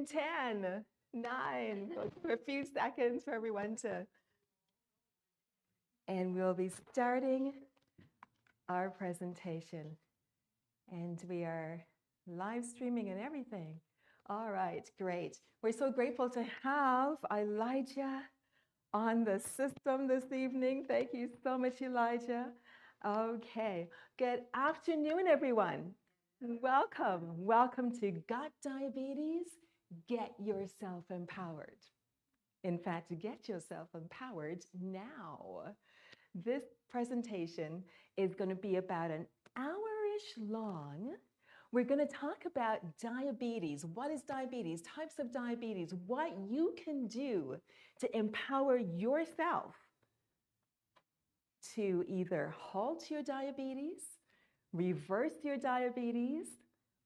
10, 9, for a few seconds for everyone to, and we'll be starting our presentation. And we are live streaming and everything. All right, great. We're so grateful to have Elijah on the system this evening. Thank you so much, Elijah. Okay, good afternoon, everyone. Welcome. Welcome to Got Diabetes? Get yourself empowered. In fact, get yourself empowered now. This presentation is going to be about an hour-ish long. We're going to talk about diabetes. What is diabetes? Types of diabetes. What you can do to empower yourself to either halt your diabetes, reverse your diabetes,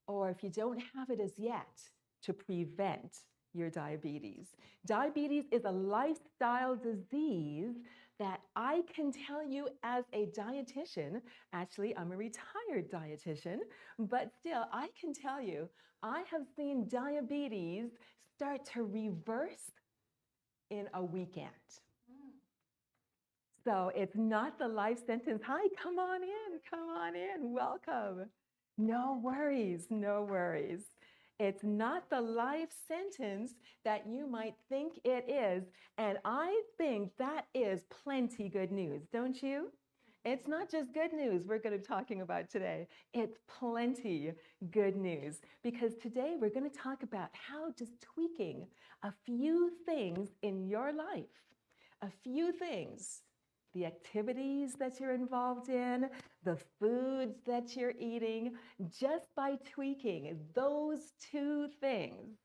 or if you don't have it as yet, to prevent your diabetes. Diabetes is a lifestyle disease that I can tell you as a dietitian. Actually, I'm a retired dietitian, but still, I can tell you, I have seen diabetes start to reverse in a weekend. So it's not the life sentence. Hi, come on in, welcome. No worries, no worries. It's not the life sentence that you might think it is. And I think that is plenty good news, don't you? It's not just good news we're going to be talking about today. It's plenty good news because today we're going to talk about how just tweaking a few things in your life, a few things, the activities that you're involved in, the foods that you're eating, just by tweaking those two things,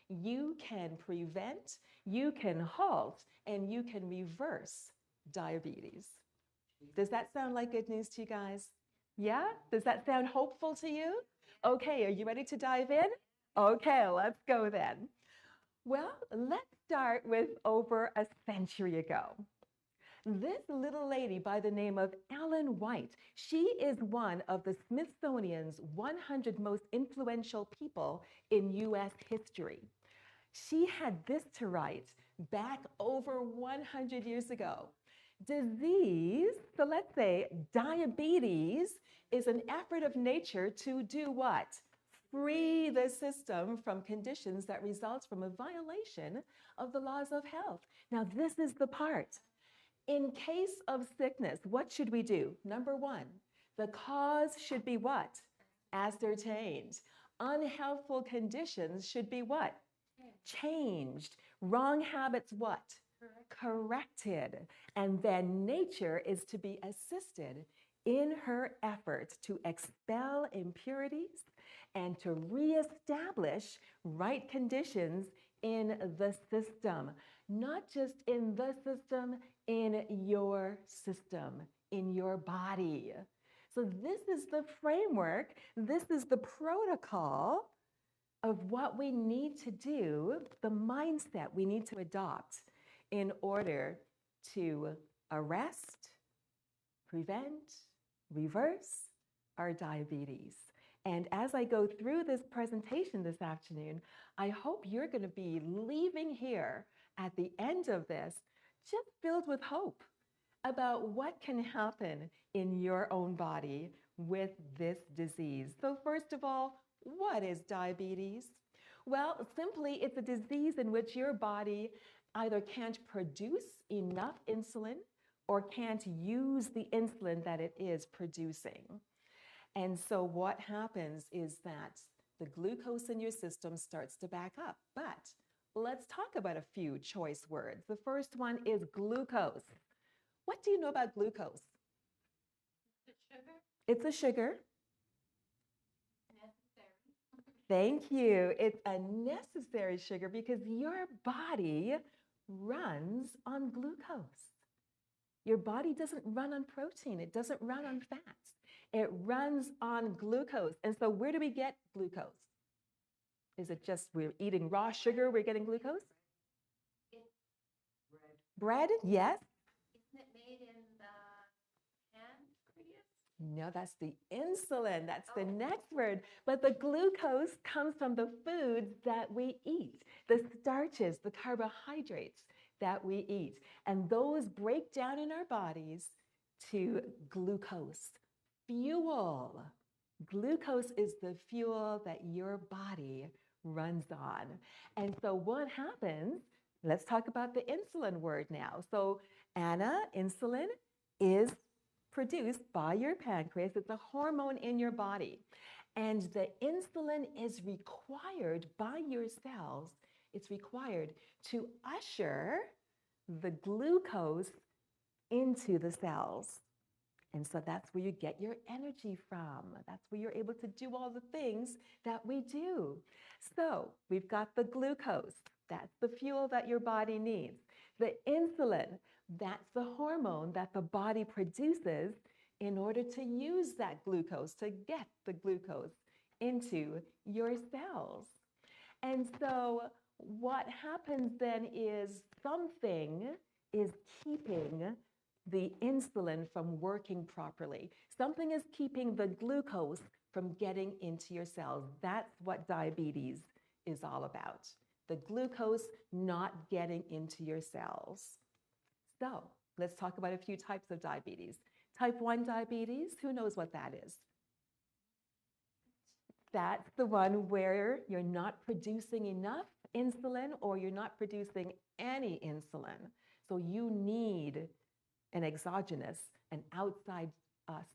you can prevent, you can halt, and you can reverse diabetes. Does that sound like good news to you guys? Yeah? Does that sound hopeful to you? Okay, are you ready to dive in? Okay, let's go then. Well, let's start with over a century ago. This little lady by the name of Ellen White, she is one of the Smithsonian's 100 most influential people in US history. She had this to write back over 100 years ago. Disease, so let's say diabetes, is an effort of nature to do what? Free the system from conditions that result from a violation of the laws of health. Now, this is the part. In case of sickness, what should we do? Number one, the cause should be what? Ascertained. Unhealthful conditions should be what? Changed. Wrong habits what? Corrected. And then nature is to be assisted in her efforts to expel impurities and to reestablish right conditions in the system. Not just in the system, in your system, in your body. So this is the framework, this is the protocol of what we need to do, the mindset we need to adopt in order to arrest, prevent, reverse our diabetes. And as I go through this presentation this afternoon, I hope you're going to be leaving here at the end of this just filled with hope about what can happen in your own body with this disease. So first of all, what is diabetes? Well, simply it's a disease in which your body either can't produce enough insulin or can't use the insulin that it is producing. And so what happens is that the glucose in your system starts to back up. But let's talk about a few choice words. The first one is glucose. What do you know about glucose? It's a sugar. Necessary. Thank you. It's a necessary sugar because your body runs on glucose. Your body doesn't run on protein. It doesn't run on fats. It runs on glucose. And so where do we get glucose? Is it just we're eating raw sugar, we're getting glucose? Bread, yes. Isn't it made in the pancreas? No, that's the insulin. That's the next word. But the glucose comes from the foods that we eat, the starches, the carbohydrates that we eat. And those break down in our bodies to glucose, fuel. Glucose is the fuel that your body runs on. And so what happens? Let's talk about the insulin word now. So, Anna, insulin is produced by your pancreas. It's a hormone in your body. And the insulin is required by your cells. It's required to usher the glucose into the cells. And so that's where you get your energy from. That's where you're able to do all the things that we do. So we've got the glucose. That's the fuel that your body needs. The insulin, that's the hormone that the body produces in order to use that glucose, to get the glucose into your cells. And so what happens then is something is keeping the insulin from working properly. Something is keeping the glucose from getting into your cells. That's what diabetes is all about. The glucose not getting into your cells. So let's talk about a few types of diabetes. Type 1 diabetes, who knows what that is? That's the one where you're not producing enough insulin or you're not producing any insulin. So you need an exogenous, an outside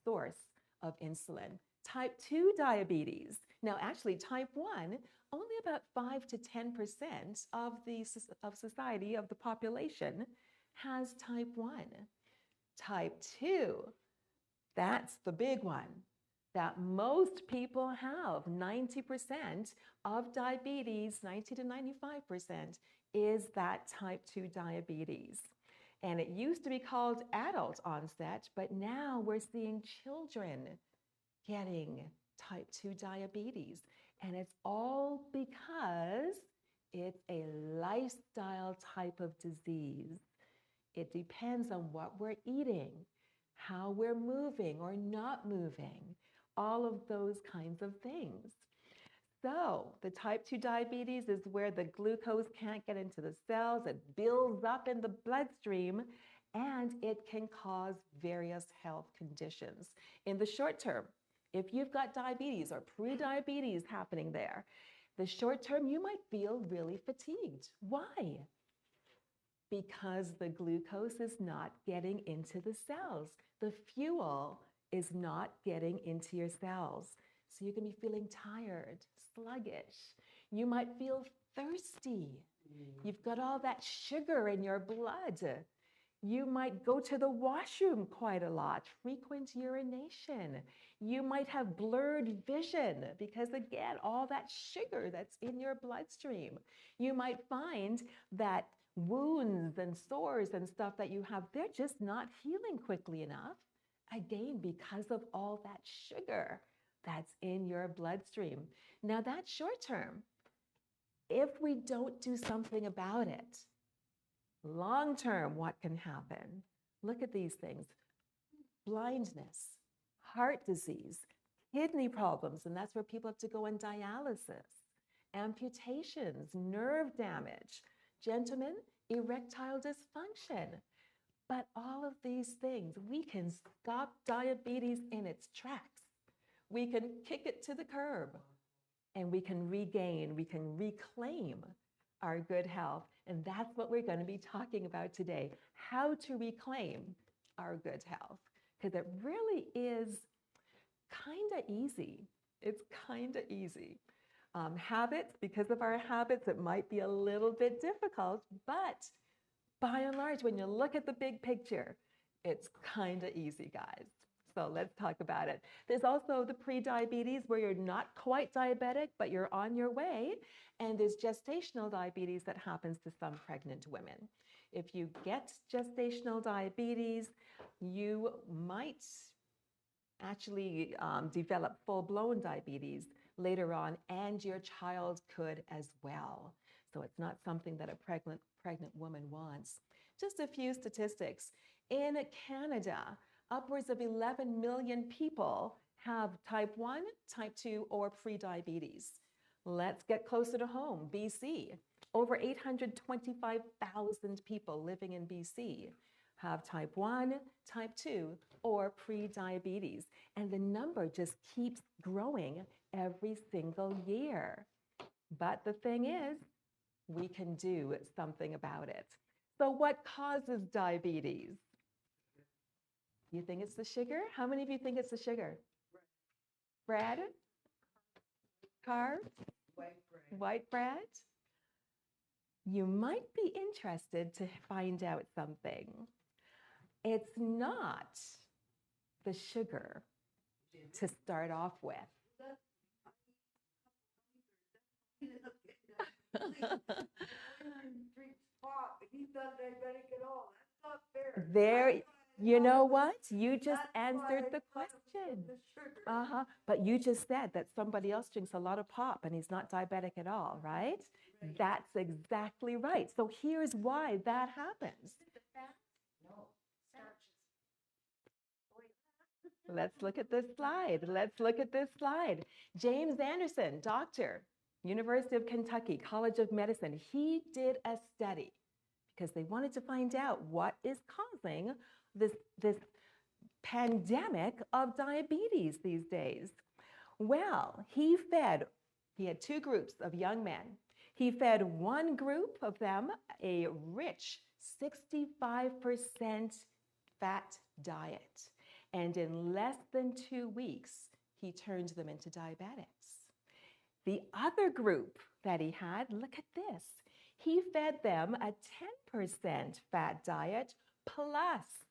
source of insulin. Type 2 diabetes. Now, actually, type 1, only about 5 to 10% of society, of the population, has type 1. Type 2, that's the big one that most people have. 90% of diabetes, 90 to 95%, is that type 2 diabetes. And it used to be called adult onset, but now we're seeing children getting type 2 diabetes. And it's all because it's a lifestyle type of disease. It depends on what we're eating, how we're moving or not moving, all of those kinds of things. So the type 2 diabetes is where the glucose can't get into the cells. It builds up in the bloodstream, and it can cause various health conditions. In the short term, if you've got diabetes or pre-diabetes happening there, the short term, you might feel really fatigued. Why? Because the glucose is not getting into the cells. The fuel is not getting into your cells. So you can be feeling tired, sluggish. You might feel thirsty. You've got all that sugar in your blood. You might go to the washroom quite a lot, frequent urination. You might have blurred vision because, again, all that sugar that's in your bloodstream. You might find that wounds and sores and stuff that you have, they're just not healing quickly enough, again, because of all that sugar that's in your bloodstream. Now, that's short term. If we don't do something about it, long term, what can happen? Look at these things: blindness, heart disease, kidney problems, and that's where people have to go on dialysis, amputations, nerve damage, gentlemen, erectile dysfunction. But all of these things, we can stop diabetes in its tracks. We can kick it to the curb, and we can regain, we can reclaim our good health. And that's what we're going to be talking about today: how to reclaim our good health. Because it really is kind of easy. It's kind of easy. Habits, because of our habits, it might be a little bit difficult, but by and large, when you look at the big picture, it's kind of easy, guys. So let's talk about it. There's also the pre-diabetes where you're not quite diabetic, but you're on your way. And there's gestational diabetes that happens to some pregnant women. If you get gestational diabetes, you might actually develop full-blown diabetes later on, and your child could as well. So it's not something that a pregnant woman wants. Just a few statistics. In Canada, upwards of 11 million people have type 1, type 2, or prediabetes. Let's get closer to home, BC. Over 825,000 people living in BC have type 1, type 2, or prediabetes. And the number just keeps growing every single year. But the thing is, we can do something about it. So what causes diabetes? You think it's the sugar? How many of you think it's the sugar? Bread? Carbs? White bread? You might be interested to find out something. It's not the sugar to start off with. There, you know what? You just answered the question. But you just said that somebody else drinks a lot of pop and he's not diabetic at all, right? That's exactly right. So here's why that happens. Let's look at this slide. Let's look at this slide. James Anderson, doctor, University of Kentucky, College of Medicine. He did a study because they wanted to find out what is causing this pandemic of diabetes these days. Well, he had two groups of young men. He fed one group of them a rich 65% fat diet. And in less than 2 weeks, he turned them into diabetics. The other group that he had, look at this. He fed them a 10% fat diet plus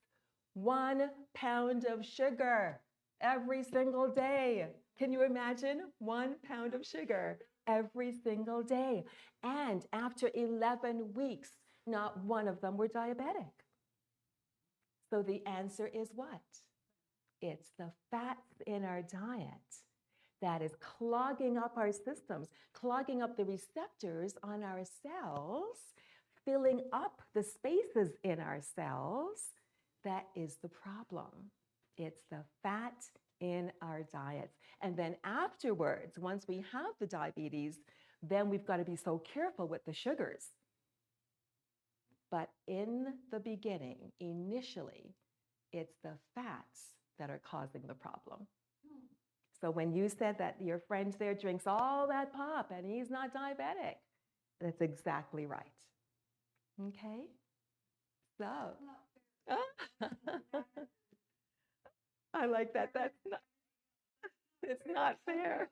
1 pound of sugar every single day. Can you imagine? 1 pound of sugar every single day. And after 11 weeks, not one of them were diabetic. So the answer is what? It's the fats in our diet that is clogging up our systems, clogging up the receptors on our cells, filling up the spaces in our cells. That is the problem. It's the fat in our diets. And then afterwards, once we have the diabetes, then we've got to be so careful with the sugars. But in the beginning, initially, it's the fats that are causing the problem. So when you said that your friend there drinks all that pop and he's not diabetic, that's exactly right. Okay? So, I like that. It's not fair.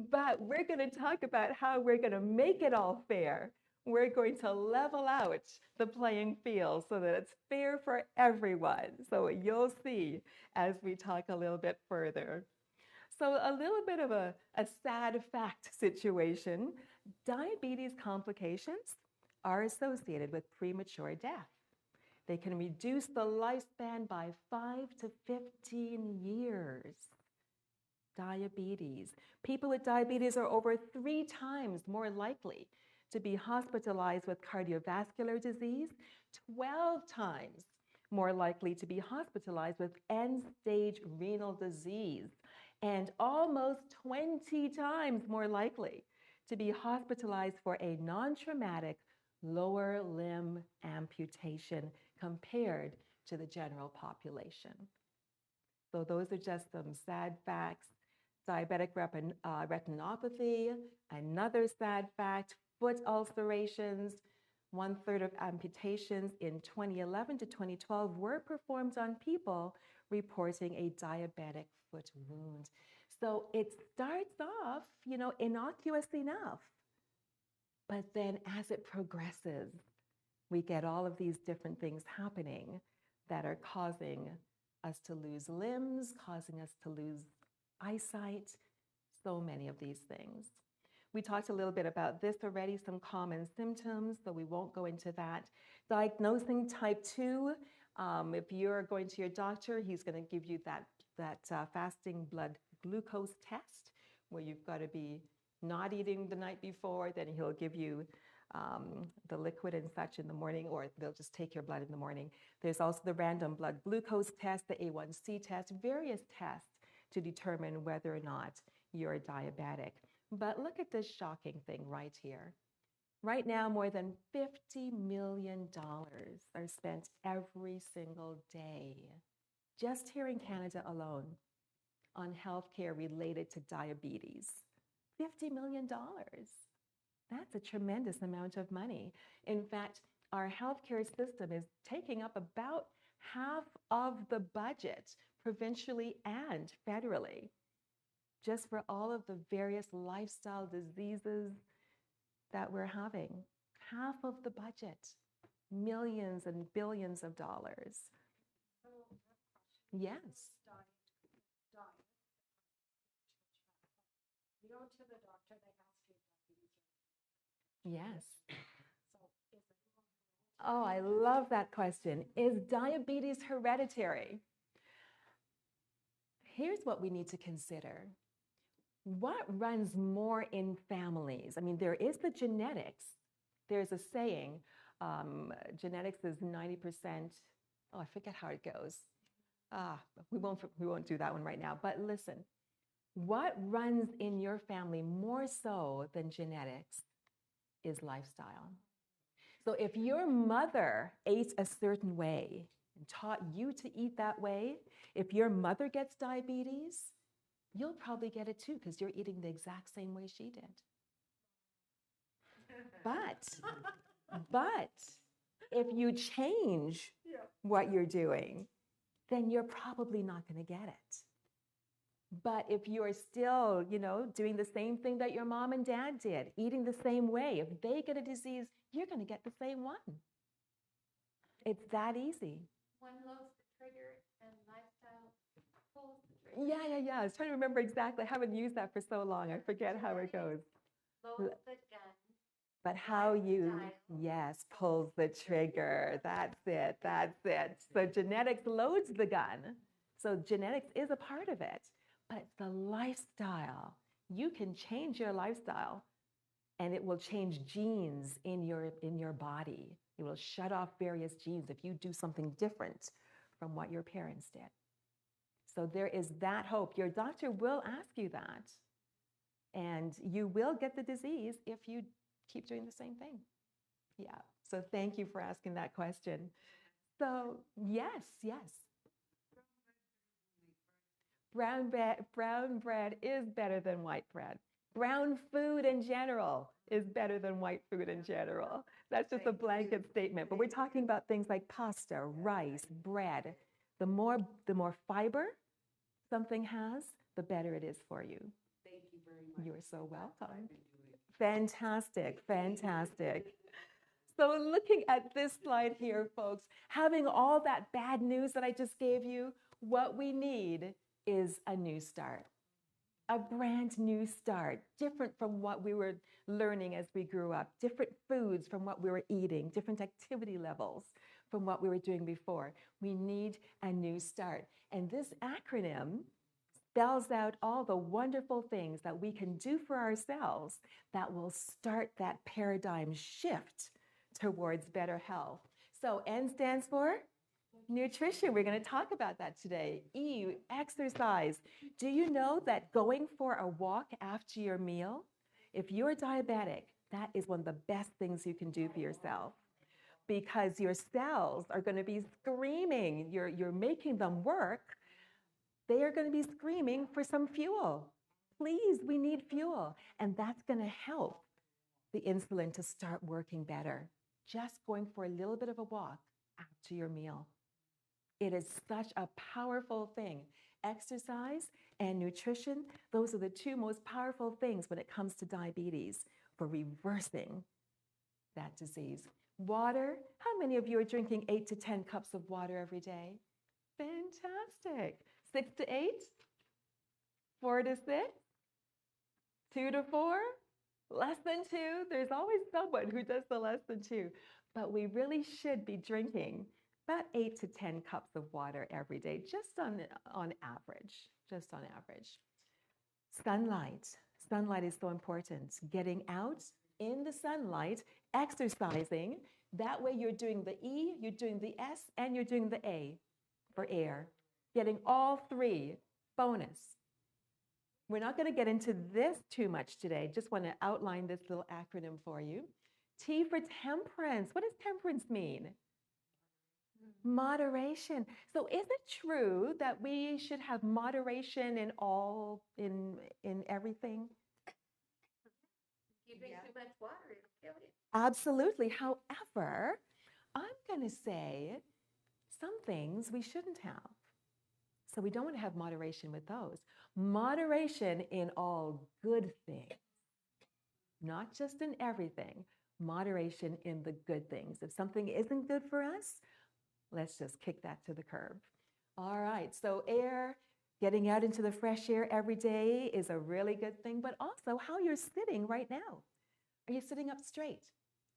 But we're going to talk about how we're going to make it all fair. We're going to level out the playing field so that it's fair for everyone. So you'll see as we talk a little bit further. So a little bit of a sad fact situation. Diabetes complications are associated with premature death. They can reduce the lifespan by 5 to 15 years. Diabetes. People with diabetes are over 3 times more likely to be hospitalized with cardiovascular disease, 12 times more likely to be hospitalized with end-stage renal disease, and almost 20 times more likely to be hospitalized for a non-traumatic lower limb amputation compared to the general population. So those are just some sad facts. Diabetic retinopathy, another sad fact, foot ulcerations, 1/3 of amputations in 2011 to 2012 were performed on people reporting a diabetic foot wound. So it starts off, innocuous enough. But then as it progresses, we get all of these different things happening that are causing us to lose limbs, causing us to lose eyesight, so many of these things. We talked a little bit about this already, some common symptoms, so we won't go into that. Diagnosing type 2, if you're going to your doctor, he's going to give you that fasting blood glucose test where you've got to be not eating the night before, then he'll give you the liquid and such in the morning, or they'll just take your blood in the morning. There's also the random blood glucose test, the A1C test, various tests to determine whether or not you're diabetic. But look at this shocking thing right here. Right now, more than $50 million are spent every single day, just here in Canada alone, on healthcare related to diabetes. $50 million. That's a tremendous amount of money. In fact, our healthcare system is taking up about half of the budget, provincially and federally, just for all of the various lifestyle diseases that we're having. Half of the budget, millions and billions of dollars. Yes. You go to the doctor, they ask you diabetes. Yes. So is it? Oh, I love that question. Is diabetes hereditary? Here's what we need to consider. What runs more in families? I mean, there is the genetics. There's a saying, genetics is 90%. Oh, I forget how it goes. We won't do that one right now. But listen, what runs in your family more so than genetics is lifestyle. So if your mother ate a certain way and taught you to eat that way, if your mother gets diabetes, you'll probably get it too because you're eating the exact same way she did. But if you change what you're doing, then you're probably not going to get it. But if you're still, doing the same thing that your mom and dad did, eating the same way, if they get a disease, you're going to get the same one. It's that easy. One loves the trigger and lifestyle pulls the trigger. Yeah. I was trying to remember exactly. I haven't used that for so long. I forget how it goes. Loads the gun. But how you, yes, pulls the trigger. That's it. So genetics loads the gun. So genetics is a part of it. But it's the lifestyle. You can change your lifestyle and it will change genes in your body. It will shut off various genes if you do something different from what your parents did. So there is that hope. Your doctor will ask you that. And you will get the disease if you keep doing the same thing. Yeah. So thank you for asking that question. So yes. Brown bread is better than white bread. Brown food in general is better than white food in general. That's just a blanket statement. But we're talking about things like pasta, rice, bread. The more fiber something has, the better it is for you. Thank you very much. You're so welcome. Fantastic. So looking at this slide here, folks, having all that bad news that I just gave you, what we need is a new start, a brand new start, different from what we were learning as we grew up, different foods from what we were eating, different activity levels from what we were doing before. We need a new start. And this acronym spells out all the wonderful things that we can do for ourselves that will start that paradigm shift towards better health. So N stands for nutrition. We're going to talk about that today. E, exercise. Do you know that going for a walk after your meal, if you're diabetic, that is one of the best things you can do for yourself because your cells are going to be screaming. You're making them work. They are going to be screaming for some fuel. Please, we need fuel. And that's going to help the insulin to start working better. Just going for a little bit of a walk after your meal. It is such a powerful thing. Exercise and nutrition, those are the two most powerful things when it comes to diabetes for reversing that disease. Water, how many of you are drinking 8 to 10 cups of water every day? Fantastic. 6 to 8? 4 to 6? 2 to 4? Less than 2? There's always someone who does the less than 2. But we really should be drinking about 8 to 10 cups of water every day, just on average, Sunlight. sunlight is so important. Getting out in the sunlight, exercising. That way you're doing the E, you're doing the S, and you're doing the A for air. Getting all three, bonus. We're not going to get into this too much today. Just want to outline this little acronym for you. T for temperance. What does temperance mean? Moderation. So is it true that we should have moderation in all, in everything? If you drink too much water, it'll kill you. Absolutely. However, I'm going to say some things we shouldn't have. So we don't want to have moderation with those. Moderation in all good things, not just in everything. Moderation in the good things. If something isn't good for us, let's just kick that to the curb. All right, so air, getting out into the fresh air every day is a really good thing, but also how you're sitting right now. Are you sitting up straight,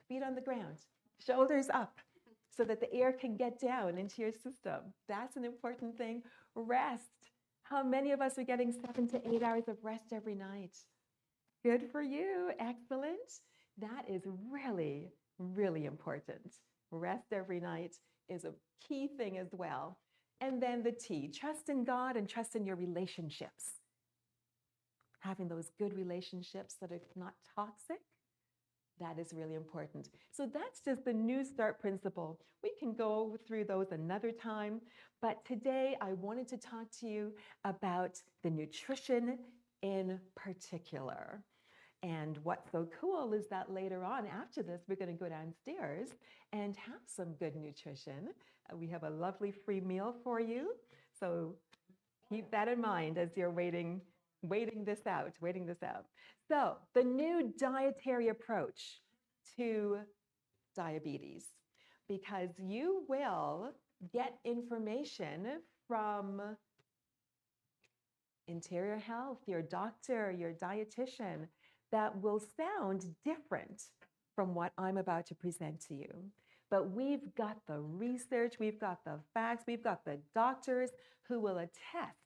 feet on the ground, shoulders up, so that the air can get down into your system? That's an important thing. Rest. How many of us are getting 7 to 8 hours of rest every night? Good for you. Excellent. That is really, really important. Rest every night is a key thing as well. And then the T, trust in God and trust in your relationships. Having those good relationships that are not toxic, that is really important. So that's just the New Start principle. We can go through those another time, but today I wanted to talk to you about the nutrition in particular. And what's so cool is that later on, after this, we're going to go downstairs and have some good nutrition. We have a lovely free meal for you. So keep that in mind as you're waiting this out. So the new dietary approach to diabetes, because you will get information from Interior Health, your doctor, your dietitian, that will sound different from what I'm about to present to you. But we've got the research, we've got the facts, we've got the doctors who will attest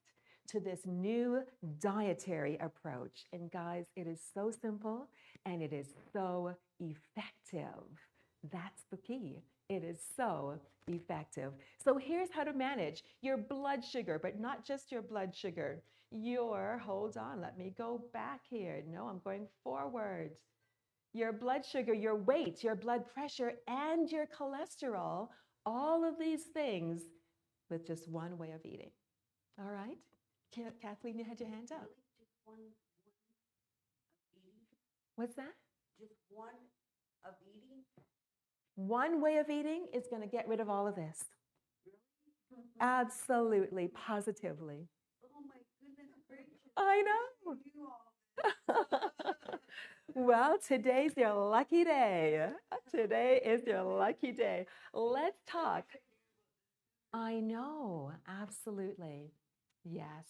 to this new dietary approach. And guys, it is so simple and it is so effective. That's the key. It is so effective. So here's how to manage your blood sugar, but not just your blood sugar. Hold on, let me go back here. No, I'm going forward. Your blood sugar, your weight, your blood pressure, and your cholesterol, all of these things with just one way of eating. All right? Kathleen, you had your hand up. Just one of eating? What's that? Just one of eating? One way of eating is going to get rid of all of this. Really? Absolutely, positively. Oh my goodness gracious. I know. You do all this. Well, today's your lucky day. Today is your lucky day. Let's talk. I know, absolutely. Yes.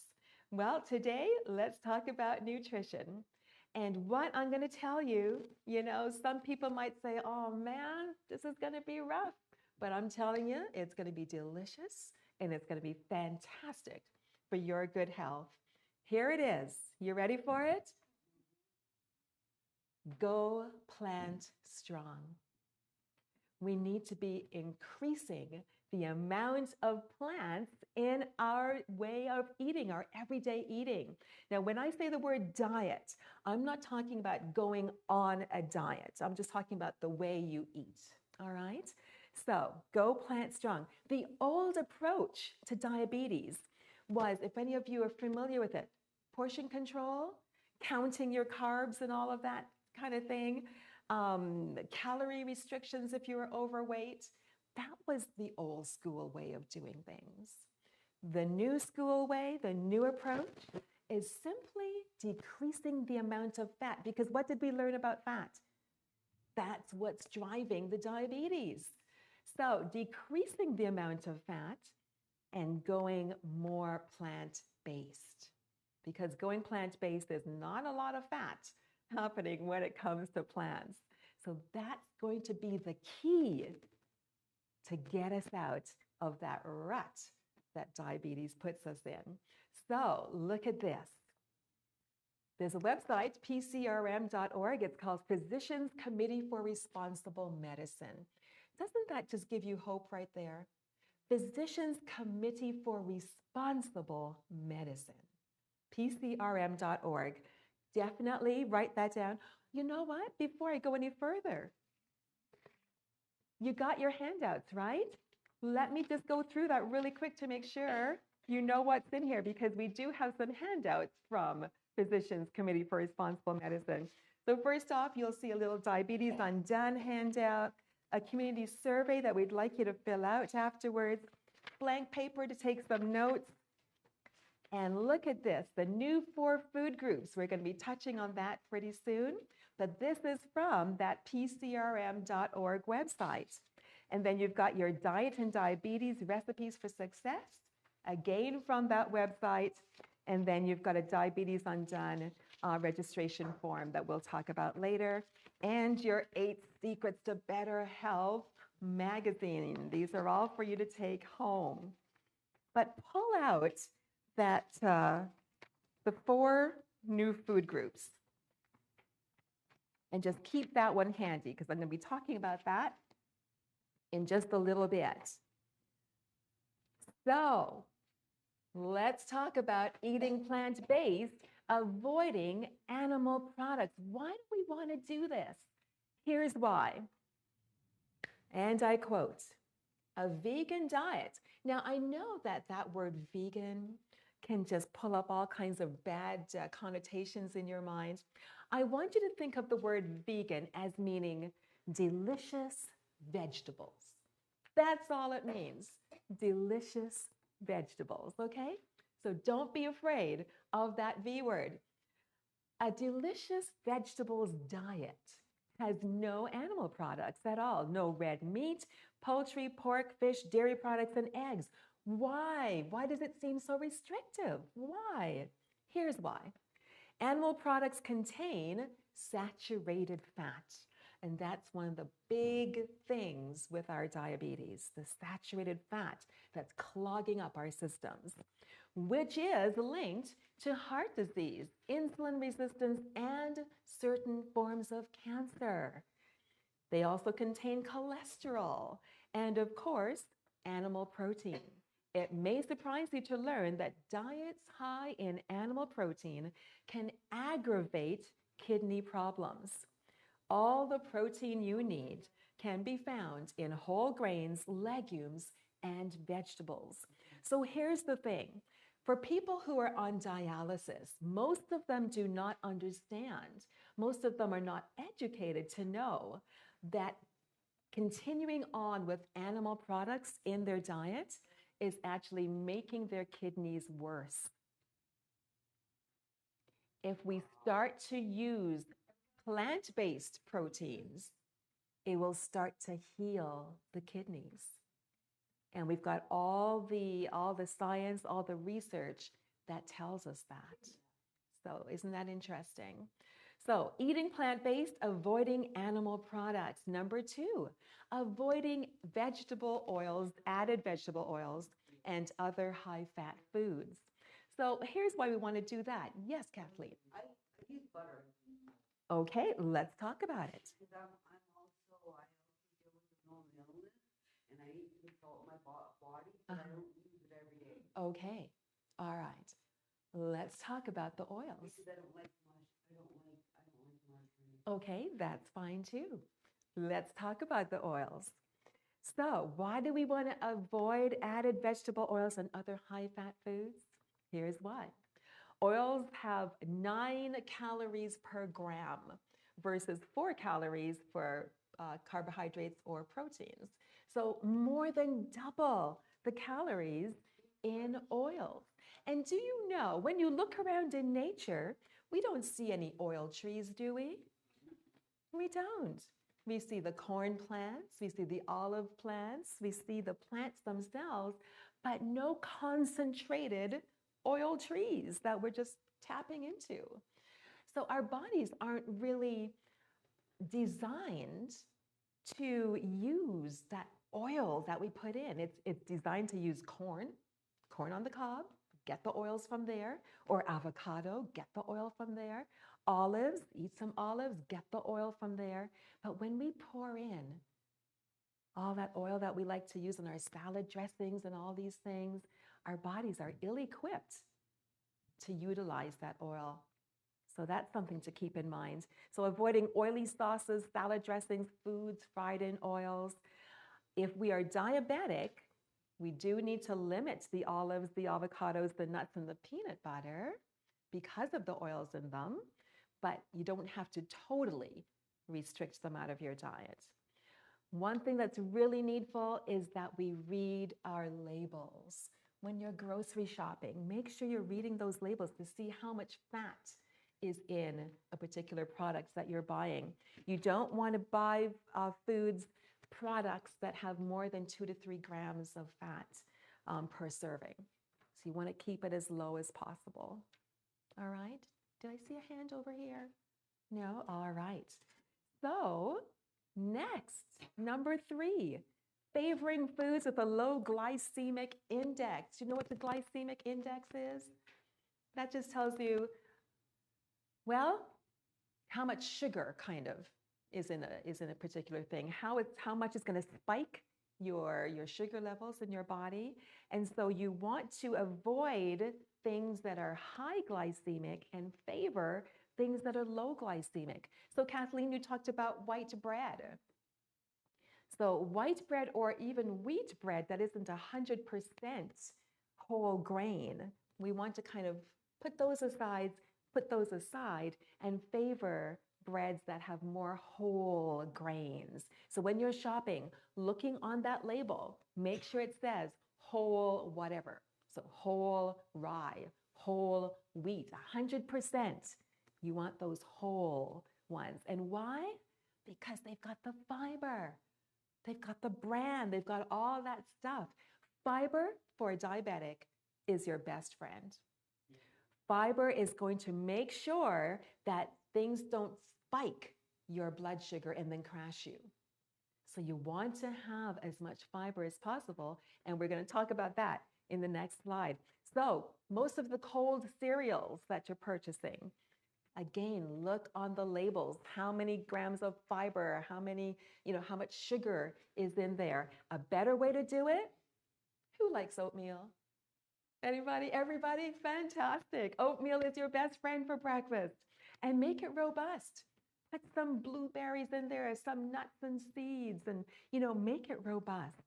Well, today, let's talk about nutrition. And what I'm going to tell you, some people might say, oh man, this is going to be rough. But I'm telling you, it's going to be delicious and it's going to be fantastic for your good health. Here it is. You ready for it? Go plant strong. We need to be increasing the amount of plants in our way of eating, our everyday eating. Now, when I say the word diet, I'm not talking about going on a diet. I'm just talking about the way you eat, all right? So, go plant strong. The old approach to diabetes was, if any of you are familiar with it, portion control, counting your carbs and all of that kind of thing, calorie restrictions if you were overweight. That was the old school way of doing things. The new school way, the new approach, is simply decreasing the amount of fat. Because what did we learn about fat? That's what's driving the diabetes. So decreasing the amount of fat and going more plant-based. Because going plant-based, there's not a lot of fat happening when it comes to plants. So that's going to be the key to get us out of that rut that diabetes puts us in. So look at this. There's a website, pcrm.org. It's called Physicians Committee for Responsible Medicine. Doesn't that just give you hope right there? Physicians Committee for Responsible Medicine, pcrm.org. Definitely write that down. You know what? Before I go any further, you got your handouts, right? Let me just go through that really quick to make sure you know what's in here, because we do have some handouts from Physicians Committee for Responsible Medicine. So first off, you'll see a little Diabetes Undone handout, a community survey that we'd like you to fill out afterwards, blank paper to take some notes. And look at this, the new 4 food groups. We're going to be touching on that pretty soon, but this is from that pcrm.org website. And then you've got your diet and diabetes recipes for success, again from that website. And then you've got a Diabetes Undone registration form that we'll talk about later. And your 8 Secrets to Better Health magazine. These are all for you to take home. But pull out that the 4 new food groups. And just keep that one handy, because I'm going to be talking about that in just a little bit. So let's talk about eating plant-based, avoiding animal products. Why do we want to do this? Here's why. And I quote, a vegan diet. Now, I know that that word vegan can just pull up all kinds of bad connotations in your mind. I want you to think of the word vegan as meaning delicious vegetables. That's all it means, delicious vegetables, okay? So don't be afraid of that V word. A delicious vegetables diet has no animal products at all, no red meat, poultry, pork, fish, dairy products, and eggs. Why? Why does it seem so restrictive? Why? Here's why. Animal products contain saturated fat, and that's one of the big things with our diabetes, the saturated fat that's clogging up our systems, which is linked to heart disease, insulin resistance, and certain forms of cancer. They also contain cholesterol and, of course, animal protein. It may surprise you to learn that diets high in animal protein can aggravate kidney problems. All the protein you need can be found in whole grains, legumes, and vegetables. So here's the thing. For people who are on dialysis, most of them do not understand. Most of them are not educated to know that continuing on with animal products in their diet is actually making their kidneys worse. If we start to use plant-based proteins, it will start to heal the kidneys. And we've got all the science, all the research that tells us that. So isn't that interesting? So eating plant-based, avoiding animal products. Number 2, avoiding vegetable oils, added vegetable oils, and other high-fat foods. So here's why we want to do that. Yes, Kathleen. I use butter. Okay, let's talk about it. Because I also deal with normal illness, and I need to control my body, but I don't use it every day. Okay, all right. Let's talk about the oils. Because I don't like margarine. Okay, that's fine too. Let's talk about the oils. So why do we want to avoid added vegetable oils and other high-fat foods? Here's why. Oils have 9 calories per gram versus 4 calories for carbohydrates or proteins. So more than double the calories in oils. And do you know, when you look around in nature, we don't see any oil trees, do we? We don't. We see the corn plants, we see the olive plants, we see the plants themselves, but no concentrated oil trees that we're just tapping into. So our bodies aren't really designed to use that oil that we put in. It's designed to use corn on the cob, get the oils from there. Or avocado, get the oil from there. Olives, eat some olives, get the oil from there. But when we pour in all that oil that we like to use in our salad dressings and all these things, our bodies are ill-equipped to utilize that oil. So that's something to keep in mind. So avoiding oily sauces, salad dressings, foods fried in oils. If we are diabetic, we do need to limit the olives, the avocados, the nuts, and the peanut butter because of the oils in them, but you don't have to totally restrict them out of your diet. One thing that's really needful is that we read our labels. When you're grocery shopping, make sure you're reading those labels to see how much fat is in a particular product that you're buying. You don't want to buy products that have more than 2 to 3 grams of fat per serving. So you want to keep it as low as possible. All right. Did I see a hand over here? No? All right. So next, number 3, favoring foods with a low glycemic index. You know what the glycemic index is? That just tells you, well, how much sugar kind of is in a particular thing, how much is going to spike your sugar levels in your body. And so you want to avoid things that are high glycemic and favor things that are low glycemic. So Kathleen, you talked about white bread. So white bread or even wheat bread that isn't 100% whole grain, we want to kind of put those aside and favor breads that have more whole grains. So when you're shopping, looking on that label, make sure it says whole whatever. So whole rye, whole wheat, 100%. You want those whole ones. And why? Because they've got the fiber. They've got the bran. They've got all that stuff. Fiber for a diabetic is your best friend. Fiber is going to make sure that things don't spike your blood sugar and then crash you. So you want to have as much fiber as possible, and we're going to talk about that in the next slide. So most of the cold cereals that you're purchasing, again, look on the labels. How many grams of fiber, how much sugar is in there? A better way to do it? Who likes oatmeal? Anybody? Everybody? Fantastic. Oatmeal is your best friend for breakfast. And make it robust. Put some blueberries in there, some nuts and seeds, and make it robust.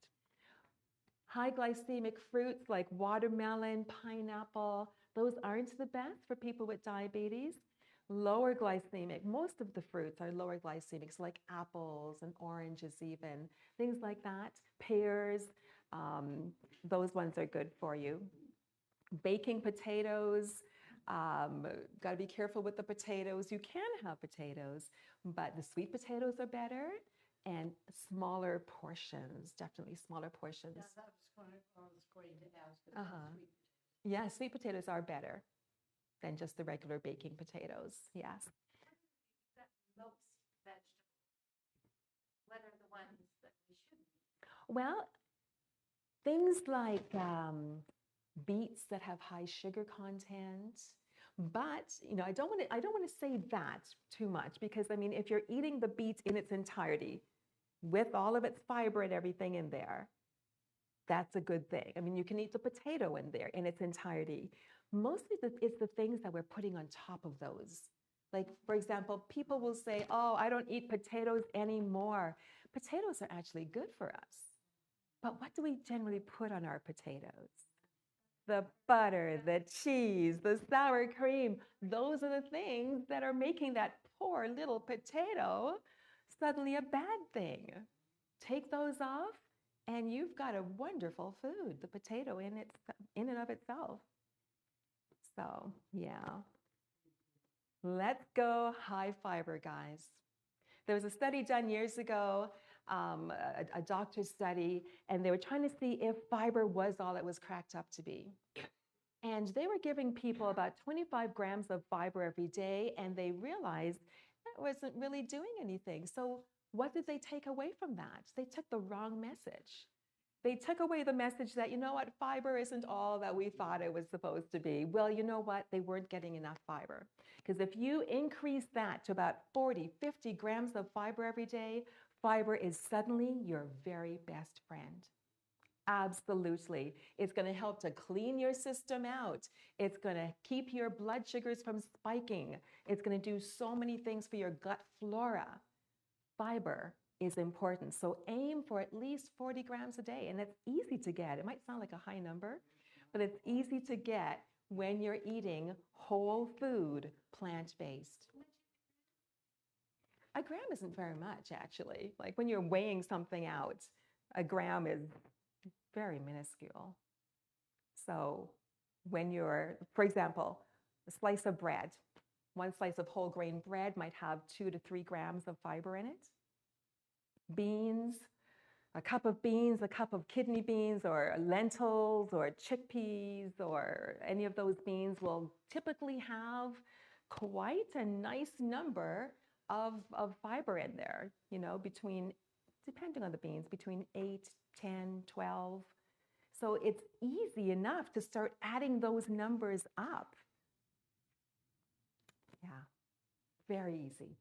High glycemic fruits like watermelon, pineapple, those aren't the best for people with diabetes. Lower glycemic, most of the fruits are lower glycemic, so like apples and oranges even, things like that. Pears, those ones are good for you. Baking potatoes, got to be careful with the potatoes. You can have potatoes, but the sweet potatoes are better, and smaller portions, definitely smaller portions. Yeah, that was going to ask about sweet potatoes. Yeah, sweet potatoes are better than just the regular baking potatoes. Yes. Most vegetables, what are the ones that we shouldn't eat? Well, things like beets that have high sugar content. But I don't want to say that too much, because if you're eating the beet in its entirety with all of its fiber and everything in there, that's a good thing. You can eat the potato in there in its entirety. Mostly it's the things that we're putting on top of those. Like, for example, people will say, oh, I don't eat potatoes anymore. Potatoes are actually good for us. But what do we generally put on our potatoes? The butter, the cheese, the sour cream. Those are the things that are making that poor little potato suddenly a bad thing. Take those off, and you've got a wonderful food, the potato in and of itself. So, yeah. Let's go high fiber, guys. There was a study done years ago, a doctor's study, and they were trying to see if fiber was all it was cracked up to be. And they were giving people about 25 grams of fiber every day, and they realized that wasn't really doing anything. So what did they take away from that? They took the wrong message. They took away the message that, you know what, fiber isn't all that we thought it was supposed to be. Well, you know what? They weren't getting enough fiber. Because if you increase that to about 40, 50 grams of fiber every day, fiber is suddenly your very best friend. Absolutely. It's going to help to clean your system out. It's going to keep your blood sugars from spiking. It's going to do so many things for your gut flora. Fiber is important. So aim for at least 40 grams a day. And it's easy to get. It might sound like a high number, but it's easy to get when you're eating whole food, plant-based. A gram isn't very much, actually. Like when you're weighing something out, a gram is very minuscule. So when you're, for example, a slice of bread, one slice of whole grain bread might have 2 to 3 grams of fiber in it. Beans, a cup of beans, a cup of kidney beans or lentils or chickpeas or any of those beans will typically have quite a nice number of fiber in there, you know, between, depending on the beans, between 8, 10, 12. So it's easy enough to start adding those numbers up. Yeah, very easy.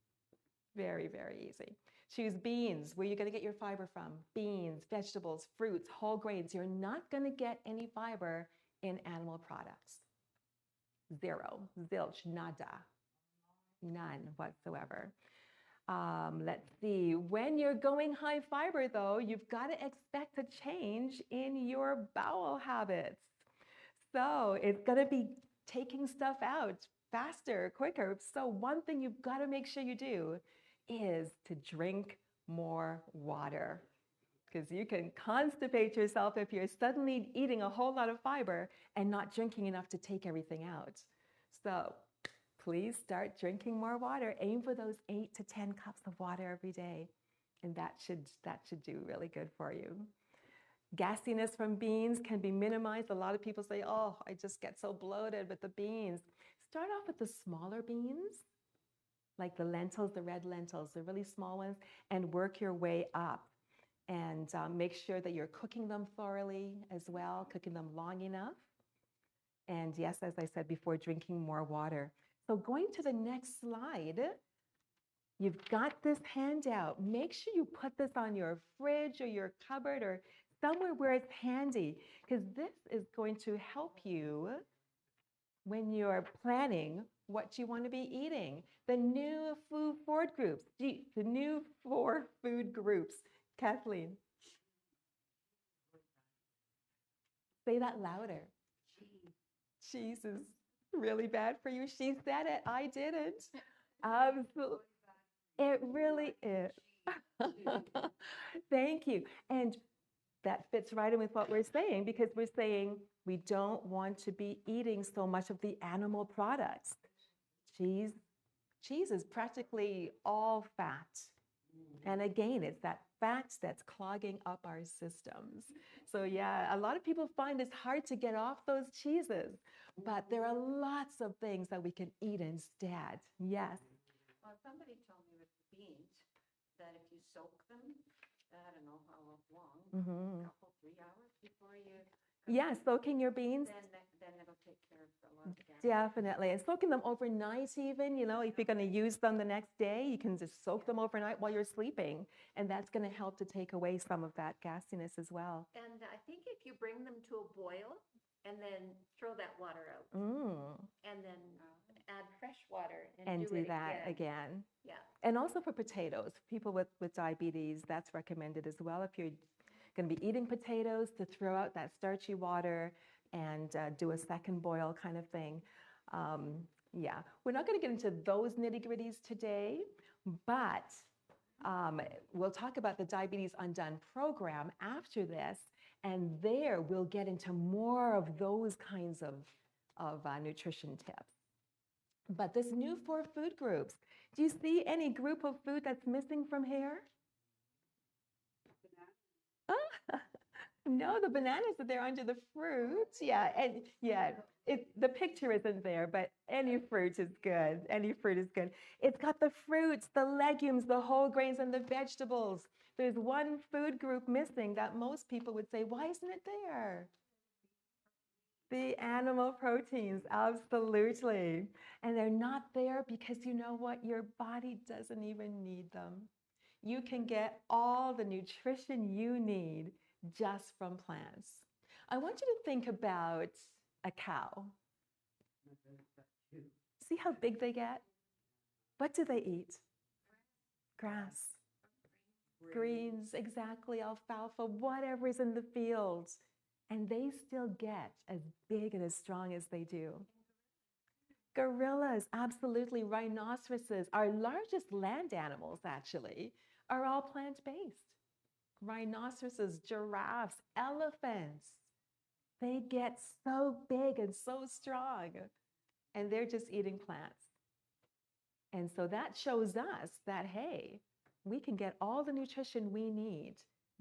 Very, very easy. Choose beans. Where you're going to get your fiber from. Beans, vegetables, fruits, whole grains. You're not going to get any fiber in animal products. Zero, zilch, nada, none whatsoever. Let's see. When you're going high fiber, though, you've got to expect a change in your bowel habits. So it's going to be taking stuff out faster, quicker. So one thing you've got to make sure you do is to drink more water, because you can constipate yourself if you're suddenly eating a whole lot of fiber and not drinking enough to take everything out. So please start drinking more water. Aim for those 8 to 10 cups of water every day, and that should do really good for you. Gassiness from beans can be minimized. A lot of people say, oh, I just get so bloated with the beans. Start off with the smaller beans, like the lentils, the red lentils, the really small ones, and work your way up. And make sure that you're cooking them thoroughly as well, cooking them long enough. And yes, as I said before, drinking more water. So going to the next slide, you've got this handout. Make sure you put this on your fridge or your cupboard or somewhere where it's handy, because this is going to help you when you're planning what you want to be eating. The new food groups, the new 4 food groups. Kathleen, say that louder. Cheese is really bad for you. She said it, I didn't. Absolutely. It really is. Thank you. And that fits right in with what we're saying, because we're saying we don't want to be eating so much of the animal products. Cheese is practically all fat. And again, it's that fat that's clogging up our systems. So yeah, a lot of people find it's hard to get off those cheeses, but there are lots of things that we can eat instead. Yes. Well, somebody told me with the beans that if you soak them, I don't know how long, a couple, 3 hours before you Yeah, soaking your beans. Then it'll take care of a lot of gas. Definitely. And soaking them overnight even, you know, if you're going to use them the next day, you can just soak them overnight while you're sleeping. And that's going to help to take away some of that gassiness as well. And I think if you bring them to a boil and then throw that water out and then add fresh water and do that again. Yeah. And also for potatoes, people with diabetes, that's recommended as well. If you're going to be eating potatoes, to throw out that starchy water and do a second boil kind of thing. Yeah, we're not going to get into those nitty-gritties today, but we'll talk about the Diabetes Undone program after this, and there we'll get into more of those kinds of nutrition tips. But this new 4 food groups, do you see any group of food that's missing from here? No, the bananas are there under the fruit. Yeah, and yeah, the picture isn't there, but any fruit is good. Any fruit is good. It's got the fruits, the legumes, the whole grains, and the vegetables. There's one food group missing that most people would say, why isn't it there? The animal proteins, absolutely. And they're not there because you know what? Your body doesn't even need them. You can get all the nutrition you need just from plants. I want you to think about a cow. See how big they get? What do they eat? Grass, greens, exactly, alfalfa, whatever's in the fields. And they still get as big and as strong as they do. Gorillas, absolutely. Rhinoceroses, our largest land animals, actually, are all plant-based. Rhinoceroses, giraffes, elephants, they get so big and so strong, and they're just eating plants. And so that shows us that, hey, we can get all the nutrition we need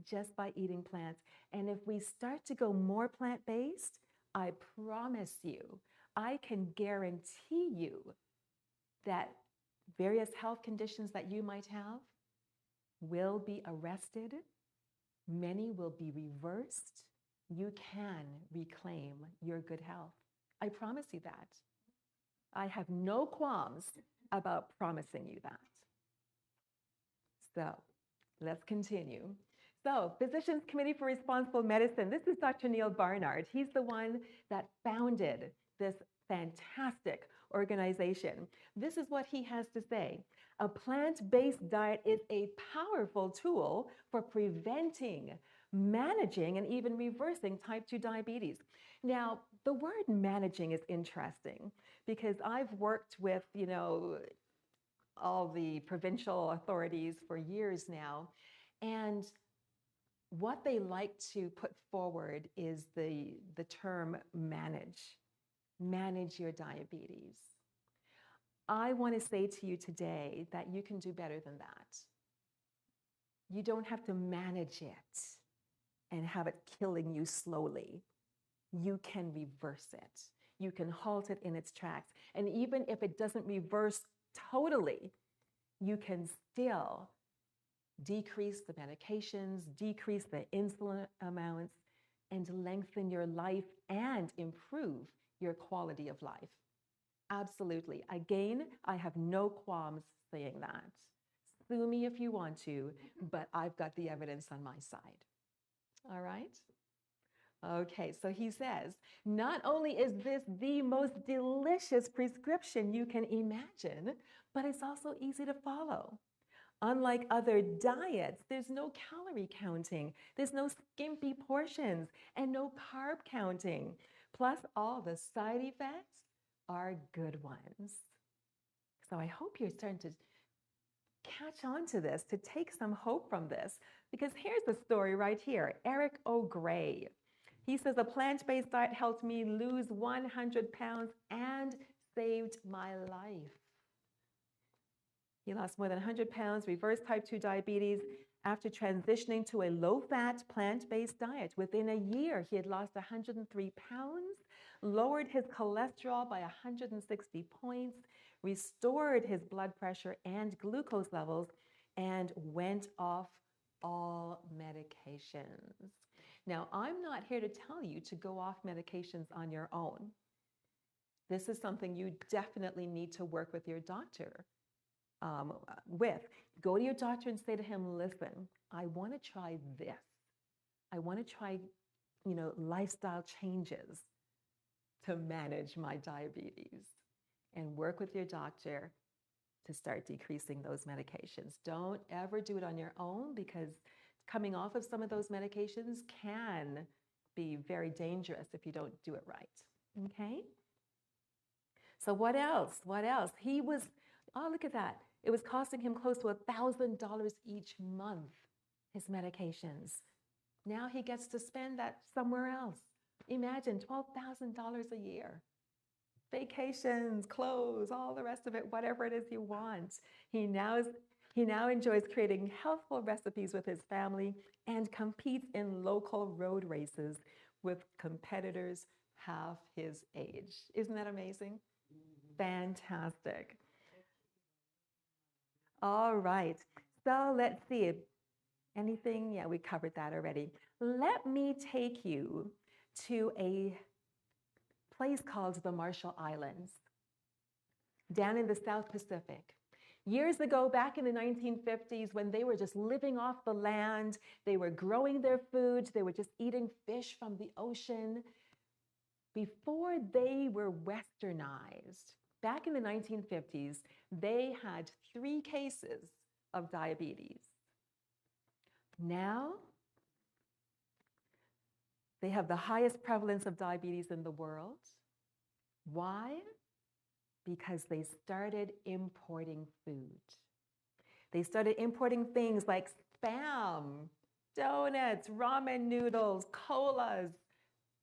just by eating plants. And if we start to go more plant-based, I promise you, I can guarantee you that various health conditions that you might have will be arrested. Many will be reversed. You can reclaim your good health. I promise you that. I have no qualms about promising you that. So let's continue. So, Physicians Committee for Responsible Medicine. This is Dr. Neil Barnard. He's the one that founded this fantastic organization. This is what he has to say. A plant-based diet is a powerful tool for preventing, managing, and even reversing type 2 diabetes. Now, the word managing is interesting because I've worked with, all the provincial authorities for years now, and what they like to put forward is the term manage your diabetes. I want to say to you today that you can do better than that. You don't have to manage it and have it killing you slowly. You can reverse it. You can halt it in its tracks. And even if it doesn't reverse totally, you can still decrease the medications, decrease the insulin amounts, and lengthen your life and improve your quality of life. Absolutely. Again, I have no qualms saying that. Sue me if you want to, but I've got the evidence on my side. All right? Okay, so he says, not only is this the most delicious prescription you can imagine, but it's also easy to follow. Unlike other diets, there's no calorie counting, there's no skimpy portions, and no carb counting. Plus, all the side effects are good ones. So I hope you're starting to catch on to this, to take some hope from this, because here's the story right here. Eric O'Gray. He says, a plant-based diet helped me lose 100 pounds and saved my life. He lost more than 100 pounds, reversed type 2 diabetes after transitioning to a low-fat, plant-based diet. Within a year, he had lost 103 pounds, lowered his cholesterol by 160 points, restored his blood pressure and glucose levels, and went off all medications. Now, I'm not here to tell you to go off medications on your own. This is something you definitely need to work with your doctor with. Go to your doctor and say to him, listen, I want to try this. I want to try, lifestyle changes to manage my diabetes, and work with your doctor to start decreasing those medications. Don't ever do it on your own, because coming off of some of those medications can be very dangerous if you don't do it right. Okay? So what else? What else? He was, oh, look at that. It was costing him close to $1,000 each month, his medications. Now he gets to spend that somewhere else. Imagine $12,000 a year. Vacations, clothes, all the rest of it, whatever it is you want. He now enjoys creating healthful recipes with his family and competes in local road races with competitors half his age. Isn't that amazing? Fantastic. All right, so let's see. Anything? Yeah, we covered that already. Let me take you to a place called the Marshall Islands, down in the South Pacific. Years ago, back in the 1950s, when they were just living off the land, they were growing their food, they were just eating fish from the ocean. Before they were westernized, back in the 1950s, they had 3 cases of diabetes. Now, they have the highest prevalence of diabetes in the world. Why? Because they started importing food. They started importing things like Spam, donuts, ramen noodles, colas,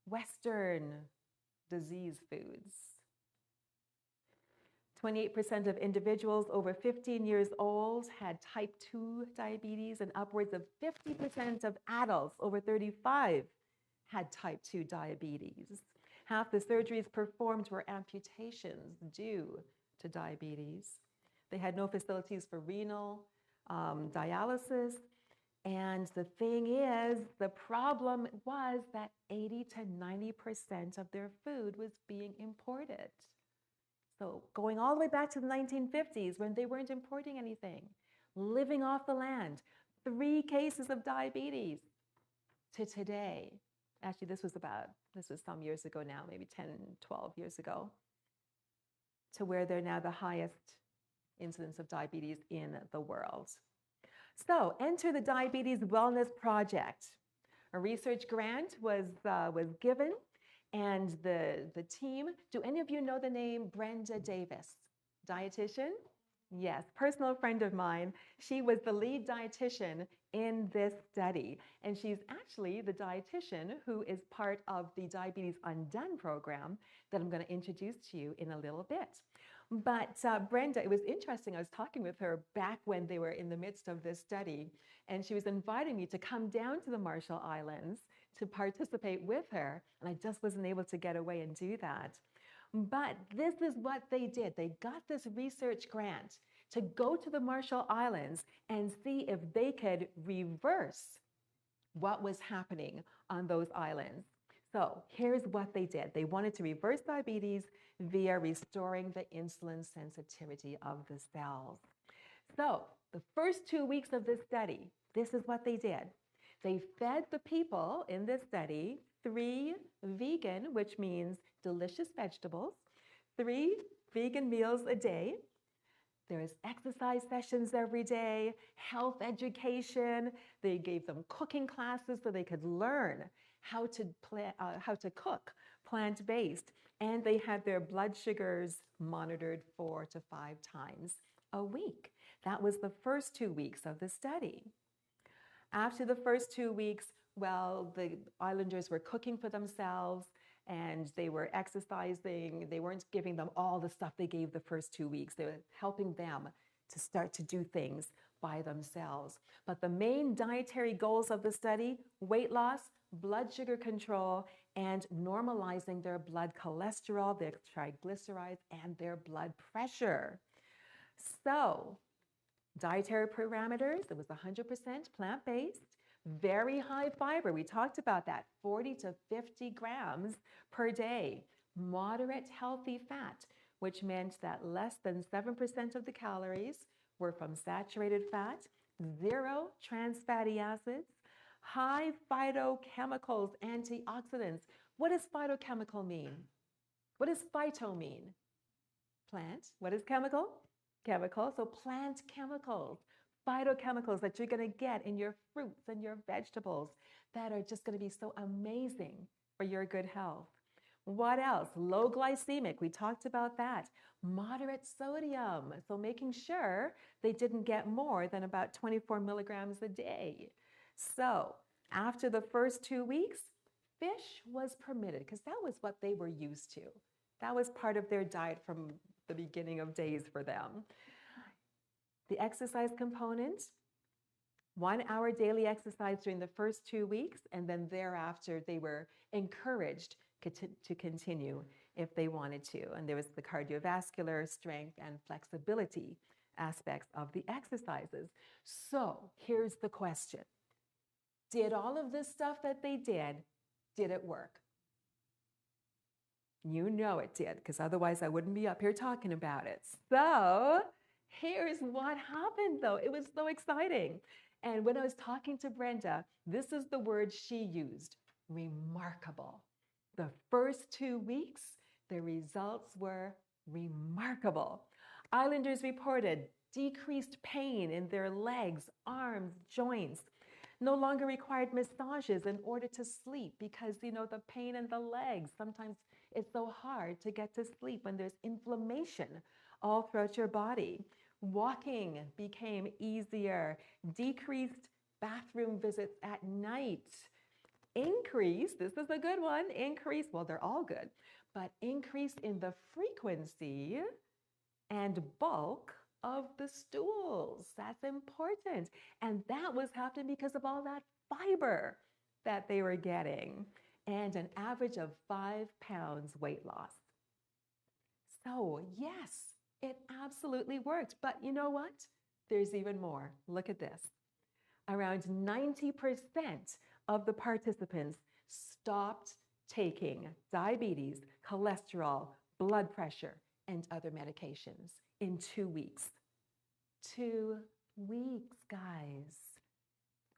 Western disease foods. 28% of individuals over 15 years old had type 2 diabetes, and upwards of 50% of adults over 35 had type 2 diabetes. Half the surgeries performed were amputations due to diabetes. They had no facilities for renal dialysis. And the thing is, the problem was that 80 to 90% of their food was being imported. So going all the way back to the 1950s, when they weren't importing anything, living off the land, 3 cases of diabetes, to today. Actually, this was some years ago now, maybe 10, 12 years ago, to where they're now the highest incidence of diabetes in the world. So enter the Diabetes Wellness Project. A research grant was given, and the team, do any of you know the name Brenda Davis, dietitian? Yes, personal friend of mine. She was the lead dietitian in this study, and she's actually the dietitian who is part of the Diabetes Undone program that I'm going to introduce to you in a little bit. But Brenda, it was interesting. I was talking with her back when they were in the midst of this study, and she was inviting me to come down to the Marshall Islands to participate with her, and I just wasn't able to get away and do that. But this is what they did. They got this research grant to go to the Marshall Islands and see if they could reverse what was happening on those islands. So here's what they did. They wanted to reverse diabetes via restoring the insulin sensitivity of the cells. So the first 2 weeks of this study, this is what they did. They fed the people in this study 3 vegan, which means delicious vegetables, 3 vegan meals a day. There was exercise sessions every day, health education. They gave them cooking classes so they could learn how to cook plant-based. And they had their blood sugars monitored 4 to 5 times a week. That was the first 2 weeks of the study. After the first 2 weeks, well, the islanders were cooking for themselves and they were exercising. They weren't giving them all the stuff they gave the first 2 weeks. They were helping them to start to do things by themselves. But the main dietary goals of the study: weight loss, blood sugar control, and normalizing their blood cholesterol, their triglycerides, and their blood pressure. So, dietary parameters, it was 100% plant-based, very high fiber. We talked about that, 40 to 50 grams per day. Moderate healthy fat, which meant that less than 7% of the calories were from saturated fat, 0 trans fatty acids, high phytochemicals, antioxidants. What does phytochemical mean? What does phyto mean? Plant. What is chemical? Chemical. So plant chemicals, phytochemicals that you're going to get in your fruits and your vegetables that are just going to be so amazing for your good health. What else? Low glycemic. We talked about that. Moderate sodium. So making sure they didn't get more than about 24 milligrams a day. So after the first 2 weeks, fish was permitted because that was what they were used to. That was part of their diet from the beginning of days for them. The exercise component: 1 hour daily exercise during the first 2 weeks, and then thereafter they were encouraged to continue if they wanted to. And there was the cardiovascular, strength, and flexibility aspects of the exercises. So here's the question. did all of this stuff that they did it work? You know it did, because otherwise I wouldn't be up here talking about it. So here's what happened, though. It was so exciting. And when I was talking to Brenda, this is the word she used, remarkable. The first 2 weeks, the results were remarkable. Islanders reported decreased pain in their legs, arms, joints, no longer required massages in order to sleep because, the pain in the legs, sometimes it's so hard to get to sleep when there's inflammation all throughout your body. Walking became easier, decreased bathroom visits at night, increase, this is a good one, increase, well, they're all good, but increase in the frequency and bulk of the stools. That's important. And that was happening because of all that fiber that they were getting, and an average of 5 pounds weight loss. So yes, it absolutely worked. But you know what? There's even more. Look at this. Around 90% of the participants stopped taking diabetes, cholesterol, blood pressure, and other medications in 2 weeks. 2 weeks, guys.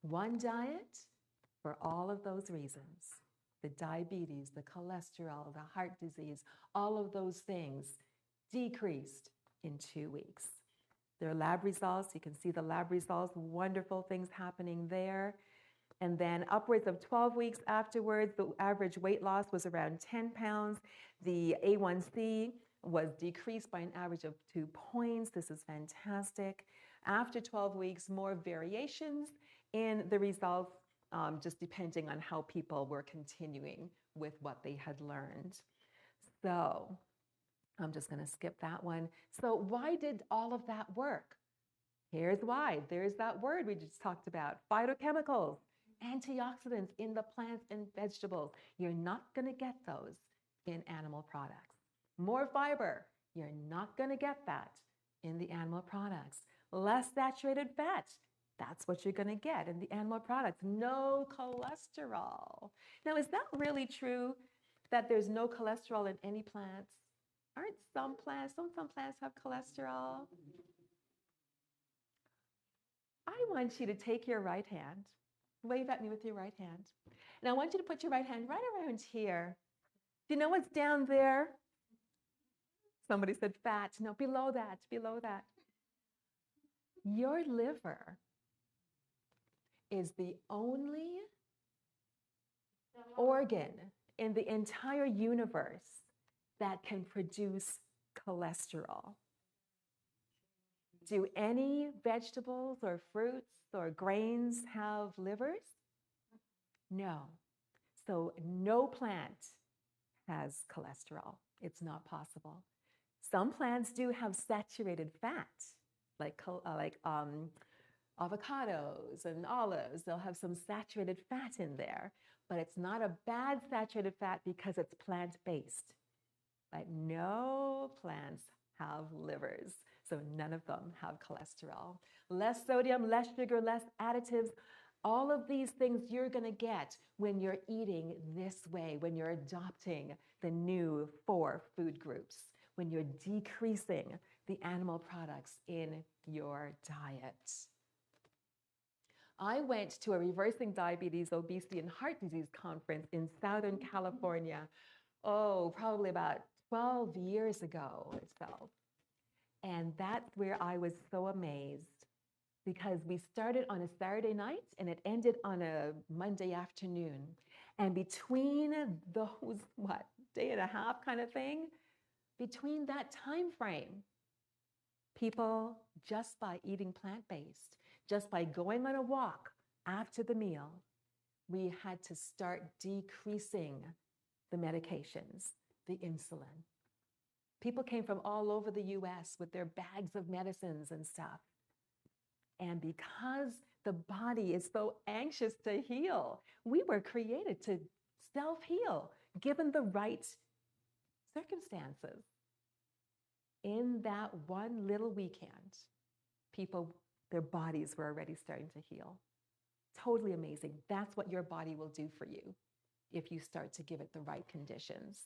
One diet for all of those reasons. The diabetes, the cholesterol, the heart disease, all of those things decreased in 2 weeks. Their lab results, you can see the lab results, wonderful things happening there. And then upwards of 12 weeks afterwards, the average weight loss was around 10 pounds. The A1C was decreased by an average of 2 points. This is fantastic. After 12 weeks, more variations in the results, just depending on how people were continuing with what they had learned. So I'm just going to skip that one. So why did all of that work? Here's why. There's that word we just talked about, phytochemicals, antioxidants in the plants and vegetables. You're not going to get those in animal products. More fiber, you're not going to get that in the animal products. Less saturated fat, that's what you're going to get in the animal products. No cholesterol. Now, is that really true that there's no cholesterol in any plants? Aren't some plants, don't some plants have cholesterol? I want you to take your right hand, wave at me with your right hand, and I want you to put your right hand right around here. Do you know what's down there? Somebody said fat. No, below that, below that. Your liver is the only organ in the entire universe that can produce cholesterol. Do any vegetables or fruits or grains have livers? No. So no plant has cholesterol. It's not possible. Some plants do have saturated fat, like avocados and olives. They'll have some saturated fat in there, but it's not a bad saturated fat because it's plant-based. But no plants have livers, so none of them have cholesterol. Less sodium, less sugar, less additives. All of these things you're going to get when you're eating this way, when you're adopting the new 4 food groups, when you're decreasing the animal products in your diet. I went to a Reversing Diabetes, Obesity, and Heart Disease conference in Southern California, probably about 12 years ago or so. And that's where I was so amazed, because we started on a Saturday night and it ended on a Monday afternoon. And between those, day and a half kind of thing, between that time frame, people, just by eating plant-based, just by going on a walk after the meal, we had to start decreasing the medications, the insulin. People came from all over the US with their bags of medicines and stuff. And because the body is so anxious to heal, we were created to self-heal, given the right circumstances. In that one little weekend, people, their bodies were already starting to heal. Totally amazing. That's what your body will do for you if you start to give it the right conditions.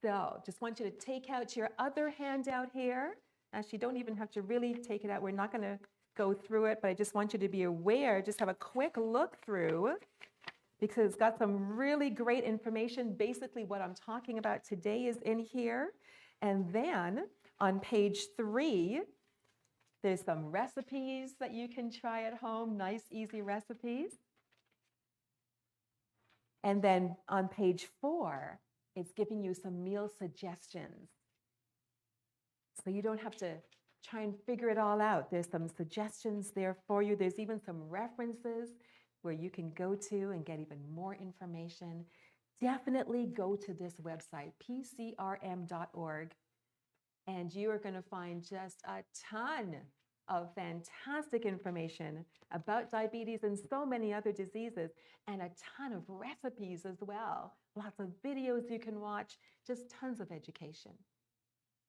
So just want you to take out your other handout here. Actually, you don't even have to really take it out. We're not going to go through it, but I just want you to be aware, just have a quick look through, because it's got some really great information. Basically, what I'm talking about today is in here. And then on page 3, there's some recipes that you can try at home, nice, easy recipes. And then on page 4, it's giving you some meal suggestions. So you don't have to try and figure it all out. There's some suggestions there for you. There's even some references where you can go to and get even more information. Definitely go to this website, pcrm.org, and you are going to find just a ton of fantastic information about diabetes and so many other diseases, and a ton of recipes as well. Lots of videos you can watch, just tons of education.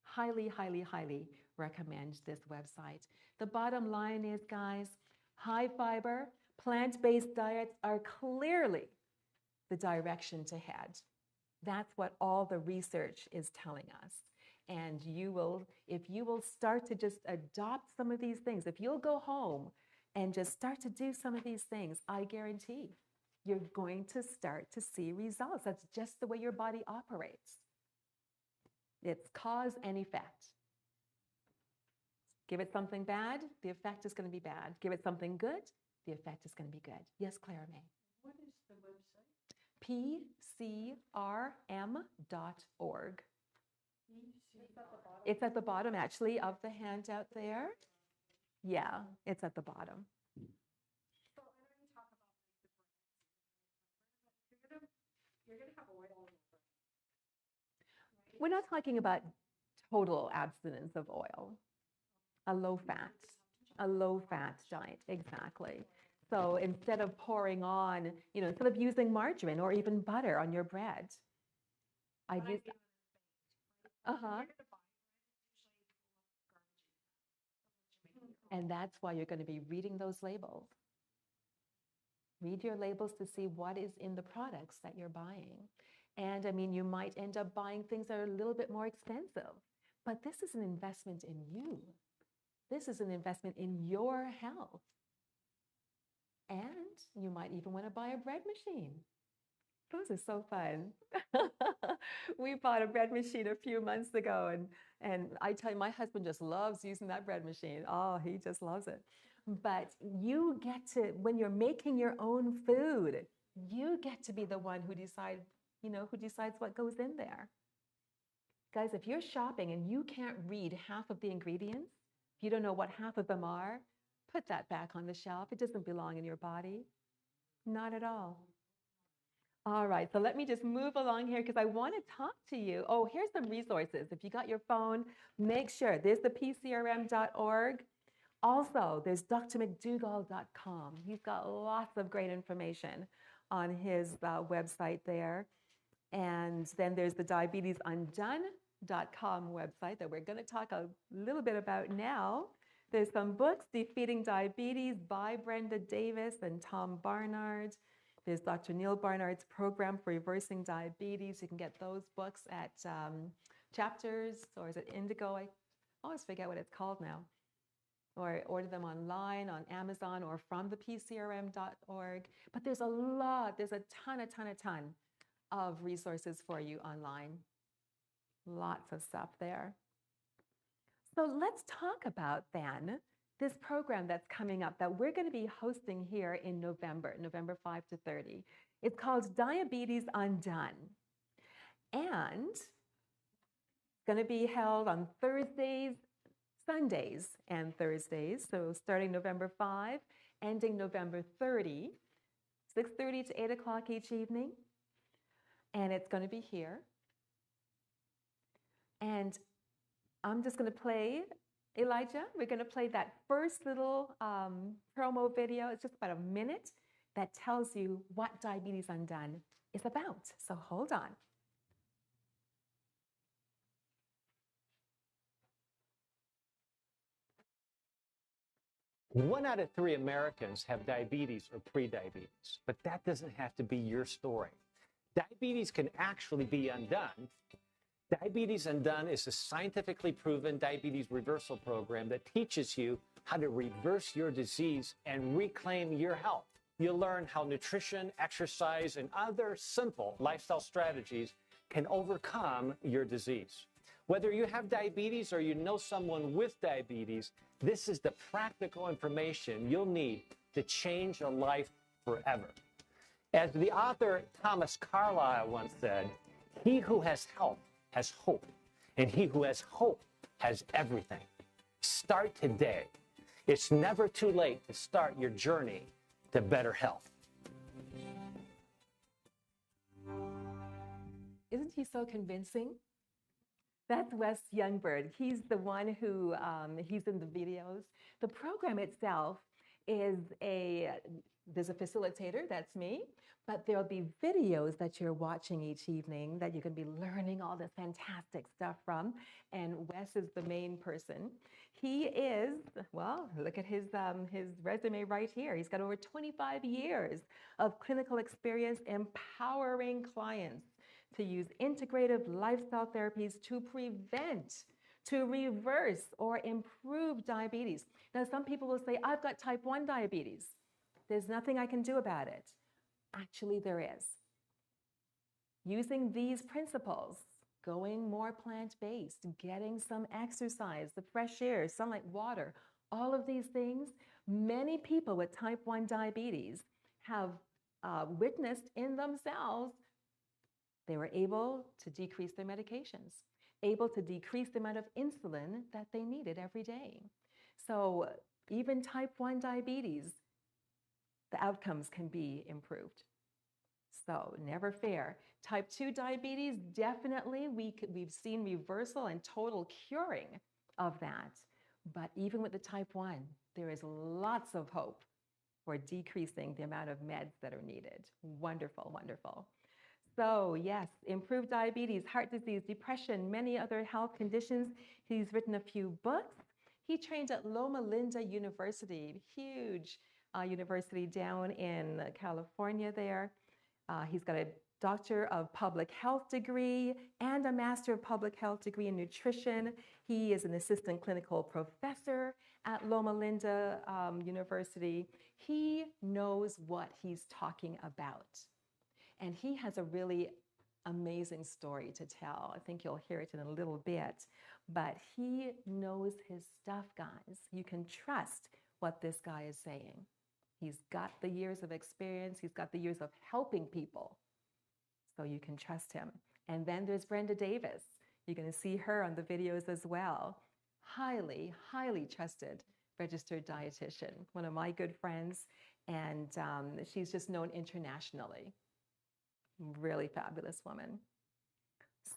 Highly, highly, highly recommend this website. The bottom line is, guys, high fiber, plant-based diets are clearly the direction to head. That's what all the research is telling us. And you will, if you will start to just adopt some of these things, if you'll go home and just start to do some of these things, I guarantee you're going to start to see results. That's just the way your body operates. It's cause and effect. Give it something bad, the effect is going to be bad. Give it something good, the effect is going to be good. Yes, Clara May. What is the website? pcrm.org. It's at the bottom, actually, of the handout there. Yeah, it's at the bottom. So I know you talk about like the breads, you're gonna have oil in your bread. Right? We're not talking about total abstinence of oil. A low fat diet, exactly. So instead of pouring on, instead of using margarine or even butter on your bread, I use. And that's why you're going to be reading those labels. Read your labels to see what is in the products that you're buying. And I mean, you might end up buying things that are a little bit more expensive, but this is an investment in you. This is an investment in your health. And you might even want to buy a bread machine. Those are so fun. We bought a bread machine a few months ago, and I tell you, my husband just loves using that bread machine. Oh, he just loves it. But you get to, when you're making your own food, you get to be the one who decides what goes in there. Guys, if you're shopping and you can't read half of the ingredients, if you don't know what half of them are, put that back on the shelf. It doesn't belong in your body. Not at all. All right, so let me just move along here because I want to talk to you. Oh, here's some resources. If you got your phone, make sure. There's the pcrm.org. Also, there's drmcdougall.com. He's got lots of great information on his website there. And then there's the diabetesundone.com website that we're going to talk a little bit about now. There's some books, Defeating Diabetes by Brenda Davis and Tom Barnard. There's Dr. Neil Barnard's Program for Reversing Diabetes. You can get those books at Chapters, or is it Indigo? I always forget what it's called now. Or order them online on Amazon or from the pcrm.org. But there's a lot, there's a ton of resources for you online. Lots of stuff there. So let's talk about then this program that's coming up that we're going to be hosting here in November 5 to 30. It's called Diabetes Undone. And it's going to be held on Thursdays, Sundays, and Thursdays. So starting November 5, ending November 30, 6:30 to 8 o'clock each evening. And it's going to be here. And I'm just going to play, Elijah, we're going to play that first little promo video. It's just about a minute that tells you what Diabetes Undone is about. So hold on. 1 out of 3 Americans have diabetes or prediabetes, but that doesn't have to be your story. Diabetes can actually be undone. Diabetes Undone is a scientifically proven diabetes reversal program that teaches you how to reverse your disease and reclaim your health. You'll learn how nutrition, exercise, and other simple lifestyle strategies can overcome your disease. Whether you have diabetes or you know someone with diabetes, this is the practical information you'll need to change a life forever. As the author Thomas Carlyle once said, "He who has health has hope, and he who has hope has everything." Start today. It's never too late to start your journey to better health. Isn't he so convincing? That's Wes Youngberg. He's the one who, he's in the videos. The program itself is there's a facilitator, that's me, but there'll be videos that you're watching each evening that you can be learning all this fantastic stuff from. And Wes is the main person. He is, well, look at his resume right here. He's got over 25 years of clinical experience empowering clients to use integrative lifestyle therapies to prevent, to reverse, or improve diabetes. Now, some people will say, I've got type 1 diabetes. There's nothing I can do about it. Actually, there is. Using these principles, going more plant-based, getting some exercise, the fresh air, sunlight, water, all of these things, many people with type 1 diabetes have witnessed in themselves they were able to decrease their medications, able to decrease the amount of insulin that they needed every day. So even type 1 diabetes, the outcomes can be improved. So never fear. Type 2 diabetes, definitely we've seen reversal and total curing of that. But even with the type 1, there is lots of hope for decreasing the amount of meds that are needed. Wonderful, wonderful. So yes, improved diabetes, heart disease, depression, many other health conditions. He's written a few books. He trained at Loma Linda University, huge university down in California there. He's got a Doctor of Public Health degree and a Master of Public Health degree in nutrition. He is an assistant clinical professor at Loma Linda University. He knows what he's talking about. And he has a really amazing story to tell. I think you'll hear it in a little bit. But he knows his stuff, guys. You can trust what this guy is saying. He's got the years of experience. He's got the years of helping people. So you can trust him. And then there's Brenda Davis. You're going to see her on the videos as well. Highly, highly trusted registered dietitian, one of my good friends. And she's just known internationally. Really fabulous woman.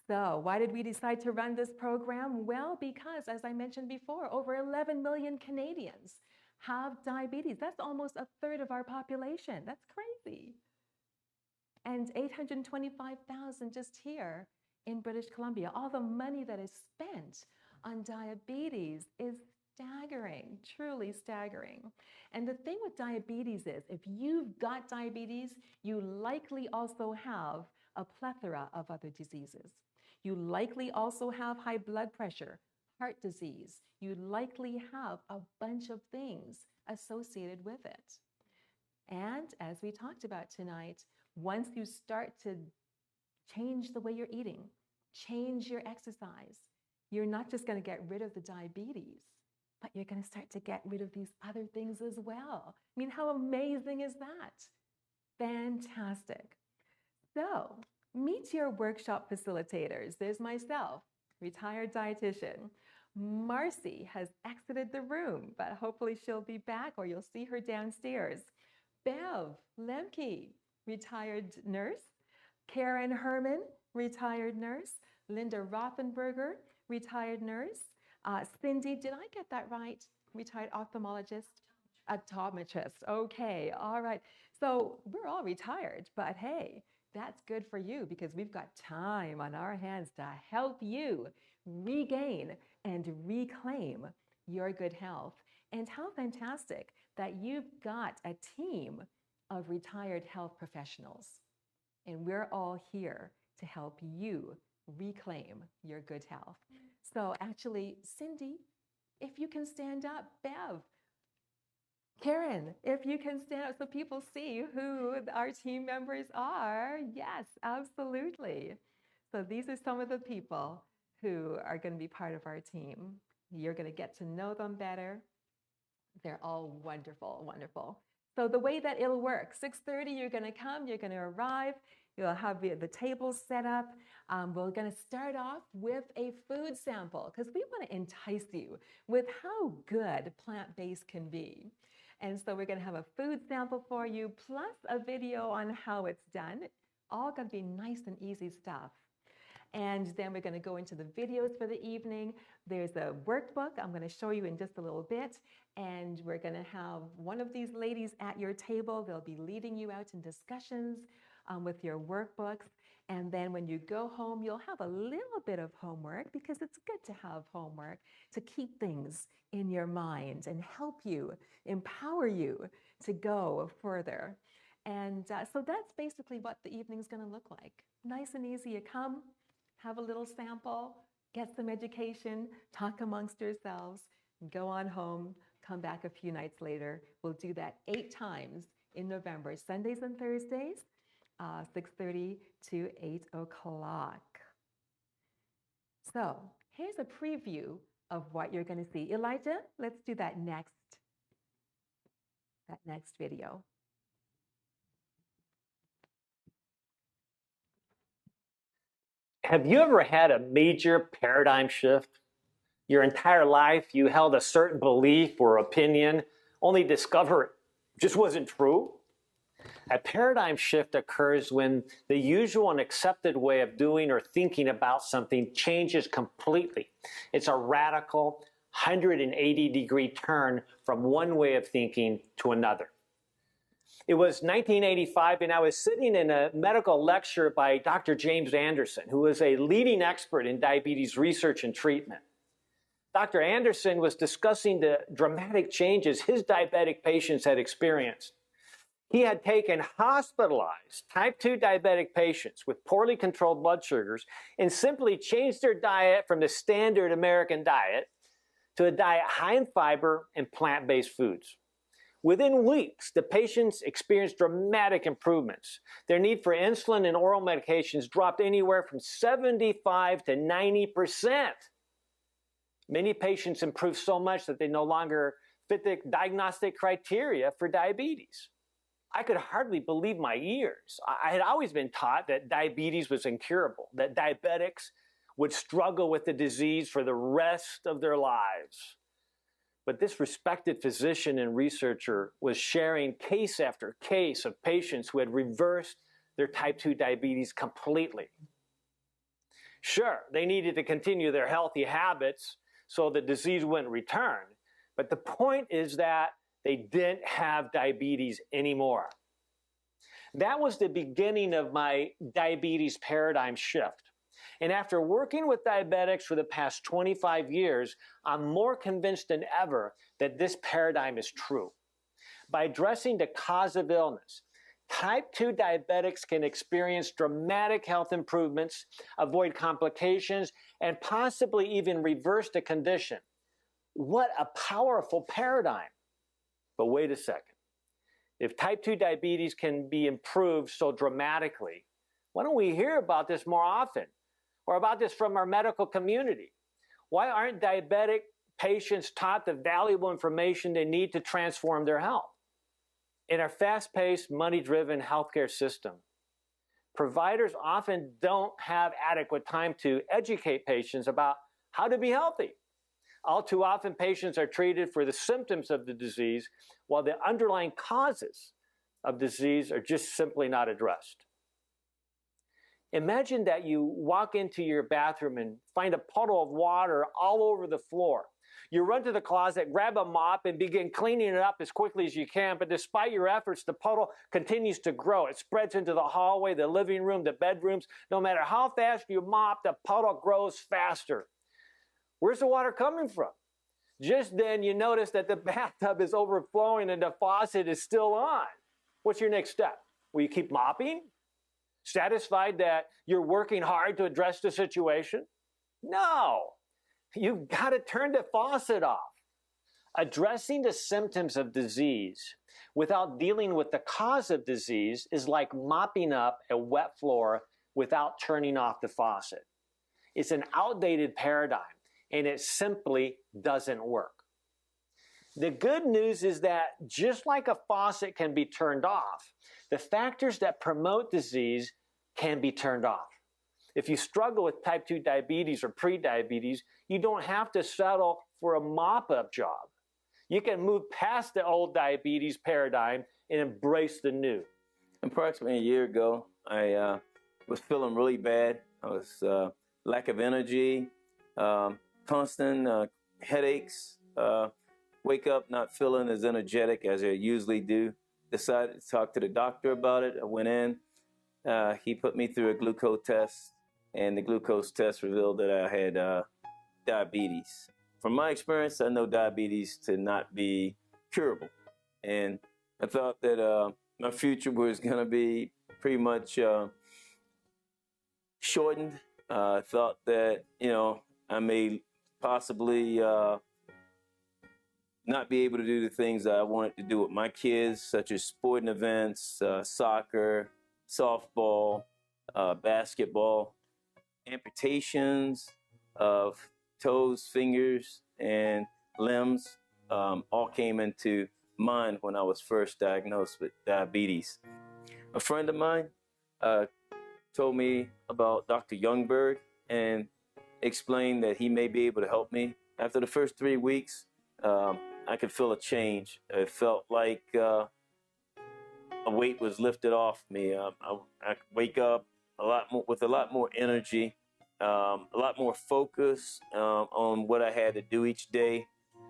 So why did we decide to run this program? Well, because as I mentioned before, over 11 million Canadians have diabetes. That's almost a third of our population. That's crazy. And 825,000 just here in British Columbia. All the money that is spent on diabetes is staggering, truly staggering. And the thing with diabetes is, if you've got diabetes, you likely also have a plethora of other diseases. You likely also have high blood pressure, heart disease. You likely have a bunch of things associated with it. And as we talked about tonight, once you start to change the way you're eating, change your exercise, you're not just going to get rid of the diabetes, but you're going to start to get rid of these other things as well. I mean, how amazing is that? Fantastic. So, meet your workshop facilitators. There's myself, retired dietitian. Marcy has exited the room, but hopefully she'll be back or you'll see her downstairs. Bev Lemke, retired nurse. Karen Herman, retired nurse. Linda Rothenberger, retired nurse. Cindy, did I get that right? Retired ophthalmologist? Optometrist. Okay, all right. So we're all retired, but hey, that's good for you because we've got time on our hands to help you regain and reclaim your good health. And how fantastic that you've got a team of retired health professionals. And we're all here to help you reclaim your good health. So actually, Cindy, if you can stand up, Bev, Karen, if you can stand up so people see who our team members are. Yes, absolutely. So these are some of the people who are going to be part of our team. You're going to get to know them better. They're all wonderful, wonderful. So the way that it'll work, 6:30, you're going to come, you're going to arrive, you'll have the tables set up. We're going to start off with a food sample because we want to entice you with how good plant-based can be. And so we're going to have a food sample for you, plus a video on how it's done. All going to be nice and easy stuff. And then we're going to go into the videos for the evening. There's a workbook I'm going to show you in just a little bit. And we're going to have one of these ladies at your table. They'll be leading you out in discussions with your workbooks. And then when you go home, you'll have a little bit of homework because it's good to have homework to keep things in your mind and help you, empower you to go further. And so that's basically what the evening's going to look like. Nice and easy. You come, have a little sample, get some education, talk amongst yourselves, go on home, come back a few nights later. We'll do that 8 times in November, Sundays and Thursdays, 6:30 to 8 o'clock. So here's a preview of what you're going to see. Elijah, let's do that next video. Have you ever had a major paradigm shift? Your entire life, you held a certain belief or opinion, only to discover it just wasn't true? A paradigm shift occurs when the usual and accepted way of doing or thinking about something changes completely. It's a radical 180-degree turn from one way of thinking to another. It was 1985, and I was sitting in a medical lecture by Dr. James Anderson, who is a leading expert in diabetes research and treatment. Dr. Anderson was discussing the dramatic changes his diabetic patients had experienced. He had taken hospitalized type 2 diabetic patients with poorly controlled blood sugars and simply changed their diet from the standard American diet to a diet high in fiber and plant-based foods. Within weeks, the patients experienced dramatic improvements. Their need for insulin and oral medications dropped anywhere from 75 to 90%. Many patients improved so much that they no longer fit the diagnostic criteria for diabetes. I could hardly believe my ears. I had always been taught that diabetes was incurable, that diabetics would struggle with the disease for the rest of their lives. But this respected physician and researcher was sharing case after case of patients who had reversed their type 2 diabetes completely. Sure, they needed to continue their healthy habits so the disease wouldn't return. But the point is that they didn't have diabetes anymore. That was the beginning of my diabetes paradigm shift. And after working with diabetics for the past 25 years, I'm more convinced than ever that this paradigm is true. By addressing the cause of illness, type 2 diabetics can experience dramatic health improvements, avoid complications, and possibly even reverse the condition. What a powerful paradigm. But wait a second. If type 2 diabetes can be improved so dramatically, why don't we hear about this more often? Or about this from our medical community? Why aren't diabetic patients taught the valuable information they need to transform their health? In our fast-paced, money-driven healthcare system, providers often don't have adequate time to educate patients about how to be healthy. All too often, patients are treated for the symptoms of the disease, while the underlying causes of disease are just simply not addressed. Imagine that you walk into your bathroom and find a puddle of water all over the floor. You run to the closet, grab a mop, and begin cleaning it up as quickly as you can, but despite your efforts, the puddle continues to grow. It spreads into the hallway, the living room, the bedrooms. No matter how fast you mop, the puddle grows faster. Where's the water coming from? Just then you notice that the bathtub is overflowing and the faucet is still on. What's your next step? Will you keep mopping? Satisfied that you're working hard to address the situation? No. You've got to turn the faucet off. Addressing the symptoms of disease without dealing with the cause of disease is like mopping up a wet floor without turning off the faucet. It's an outdated paradigm, and it simply doesn't work. The good news is that just like a faucet can be turned off, the factors that promote disease can be turned off. If you struggle with type 2 diabetes or prediabetes, you don't have to settle for a mop-up job. You can move past the old diabetes paradigm and embrace the new. Approximately a year ago, I was feeling really bad. I was lack of energy, constant headaches, wake up not feeling as energetic as I usually do. Decided to talk to the doctor about it. I went in. He put me through a glucose test, and the glucose test revealed that I had diabetes. From my experience, I know diabetes to not be curable. And I thought that my future was going to be pretty much shortened. I thought that, I may possibly not be able to do the things that I wanted to do with my kids, such as sporting events, soccer, softball, basketball. Amputations of toes, fingers, and limbs all came into mind when I was first diagnosed with diabetes. A friend of mine told me about Dr. Youngberg and explained that he may be able to help me. After the first 3 weeks, I could feel a change. It felt like a weight was lifted off me. I wake up with a lot more energy, a lot more focus on what I had to do each day.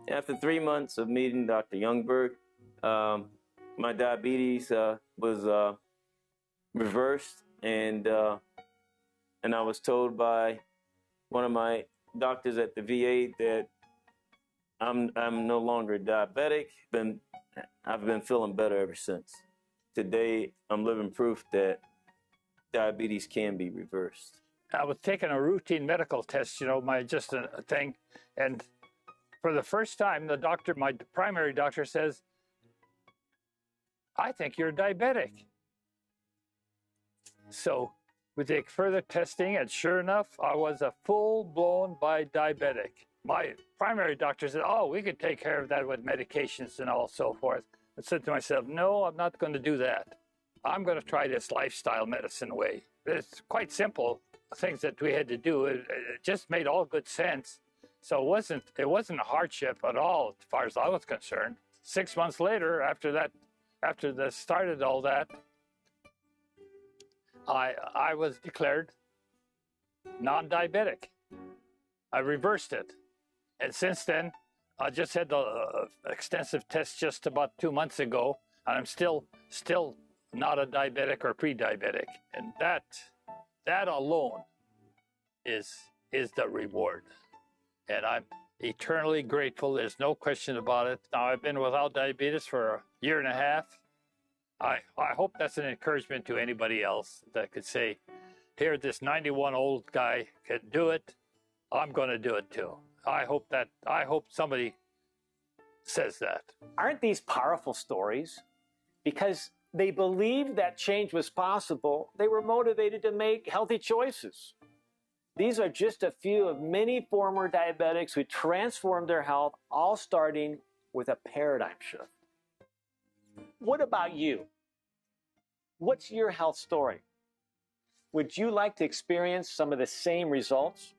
After 3 months of meeting Dr. Youngberg, my diabetes was reversed, and I was told by one of my doctors at the VA that I'm no longer diabetic. I've been feeling better ever since. Today, I'm living proof that diabetes can be reversed. I was taking a routine medical test, just a thing, and for the first time, the doctor, my primary doctor, says, "I think you're diabetic." So we take further testing, and sure enough, I was a full-blown diabetic. My primary doctor said, "Oh, we could take care of that with medications and all so forth." I said to myself, "No, I'm not going to do that. I'm going to try this lifestyle medicine way." It's quite simple, things that we had to do. It just made all good sense. So it wasn't a hardship at all, as far as I was concerned. 6 months later, after the started all that, I was declared non-diabetic. I reversed it. And since then, I just had the extensive test just about 2 months ago, and I'm still not a diabetic or pre-diabetic. And that alone is the reward. And I'm eternally grateful. There's no question about it. Now, I've been without diabetes for a year and a half. I hope that's an encouragement to anybody else that could say, here, this 91-old guy can do it. I'm going to do it too. I hope somebody says that. Aren't these powerful stories? Because they believed that change was possible. They were motivated to make healthy choices. These are just a few of many former diabetics who transformed their health, all starting with a paradigm shift. What about you? What's your health story? Would you like to experience some of the same results?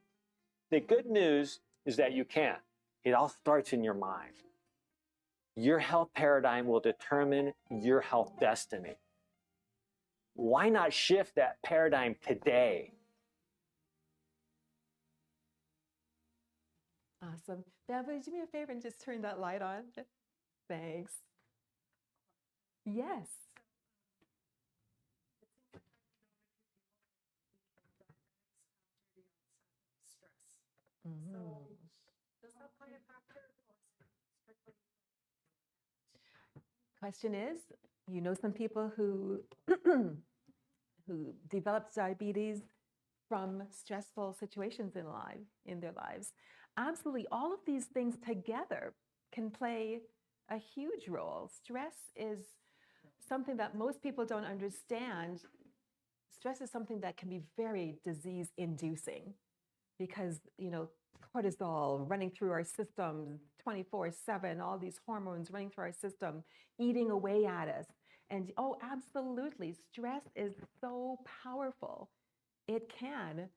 The good news is that you can. It all starts in your mind. Your health paradigm will determine your health destiny. Why not shift that paradigm today? Awesome. Bev, would you do me a favor and just turn that light on? Thanks. Yes. So does that play a factor? Question is, you know some people who who developed diabetes from stressful situations in their lives. Absolutely, all of these things together can play a huge role. Stress is something that most people don't understand. Stress is something that can be very disease inducing because, cortisol running through our system 24/7, all these hormones running through our system, eating away at us. And oh, absolutely, stress is so powerful. It can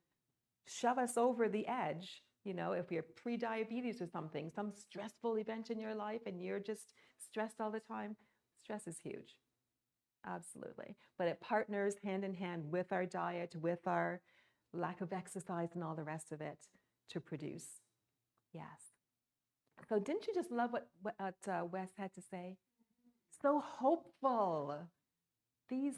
shove us over the edge. If you're pre-diabetes or something, some stressful event in your life and you're just stressed all the time, stress is huge. Absolutely. But it partners hand in hand with our diet, with our lack of exercise and all the rest of it to produce. Yes. So didn't you just love what Wes had to say? So hopeful.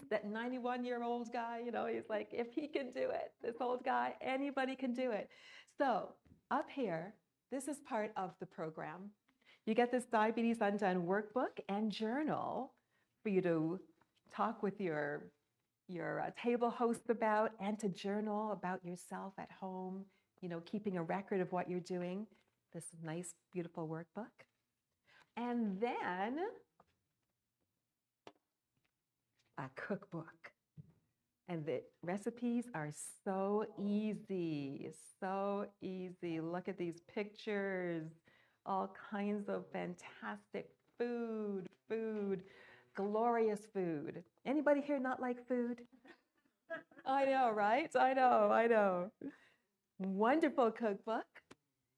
That 91-year-old guy, he's like, if he can do it, this old guy, anybody can do it. So up here, this is part of the program. You get this Diabetes Undone workbook and journal for you to talk with your table host about, and to journal about yourself at home, keeping a record of what you're doing. This nice, beautiful workbook. And then a cookbook. And the recipes are so easy, so easy. Look at these pictures, all kinds of fantastic food, glorious food. Anybody here not like food? I know, right? I know. Wonderful cookbook.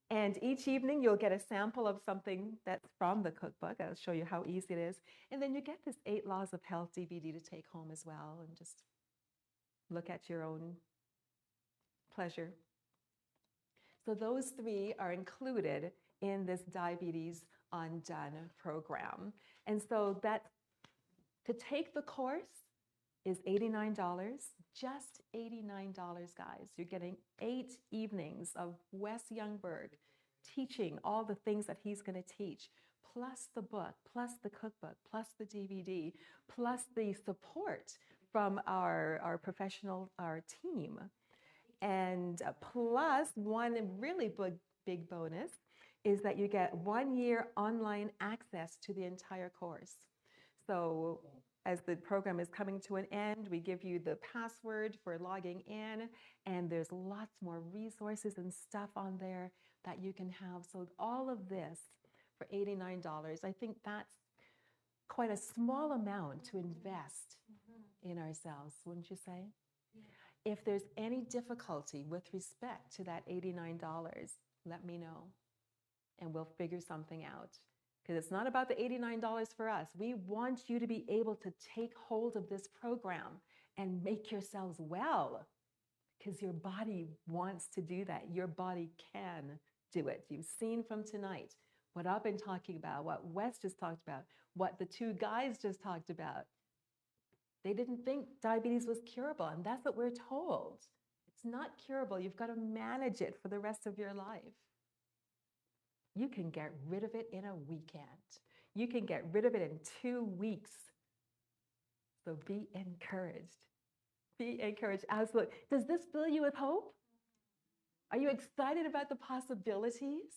And each evening you'll get a sample of something that's from the cookbook. I'll show you how easy it is. And then you get this 8 Laws of Health DVD to take home as well and just look at your own pleasure. So those 3 are included in this Diabetes Undone program. And so that to take the course is $89, just $89, guys. You're getting 8 evenings of Wes Youngberg teaching all the things that he's going to teach, plus the book, plus the cookbook, plus the DVD, plus the support from our professional, our team. And plus one really big bonus is that you get 1 year online access to the entire course. So as the program is coming to an end, we give you the password for logging in, and there's lots more resources and stuff on there that you can have. So all of this for $89, I think that's quite a small amount to invest in ourselves, wouldn't you say? Yeah. If there's any difficulty with respect to that $89, let me know, and we'll figure something out. Because it's not about the $89 for us. We want you to be able to take hold of this program and make yourselves well, because your body wants to do that. Your body can do it. You've seen from tonight what I've been talking about, what Wes just talked about, what the 2 guys just talked about. They didn't think diabetes was curable, and that's what we're told. It's not curable. You've got to manage it for the rest of your life. You can get rid of it in a weekend. You can get rid of it in 2 weeks. So be encouraged. Be encouraged, absolutely. Does this fill you with hope? Are you excited about the possibilities?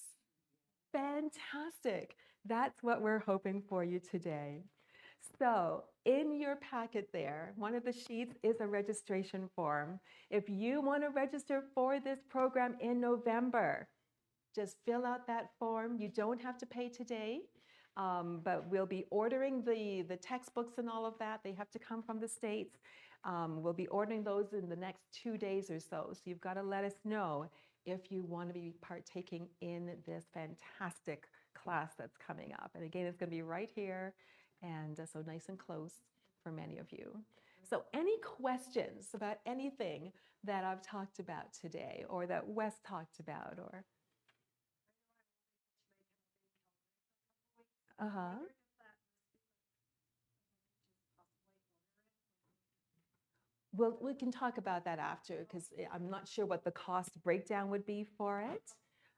Fantastic. That's what we're hoping for you today. So in your packet there, one of the sheets is a registration form. If you want to register for this program in November, just fill out that form. You don't have to pay today, but we'll be ordering the textbooks and all of that. They have to come from the States. We'll be ordering those in the next 2 days or so. So you've got to let us know if you want to be partaking in this fantastic class that's coming up. And again, it's going to be right here, and so nice and close for many of you. So any questions about anything that I've talked about today, or that Wes talked about, or? Well, we can talk about that after, because I'm not sure what the cost breakdown would be for it.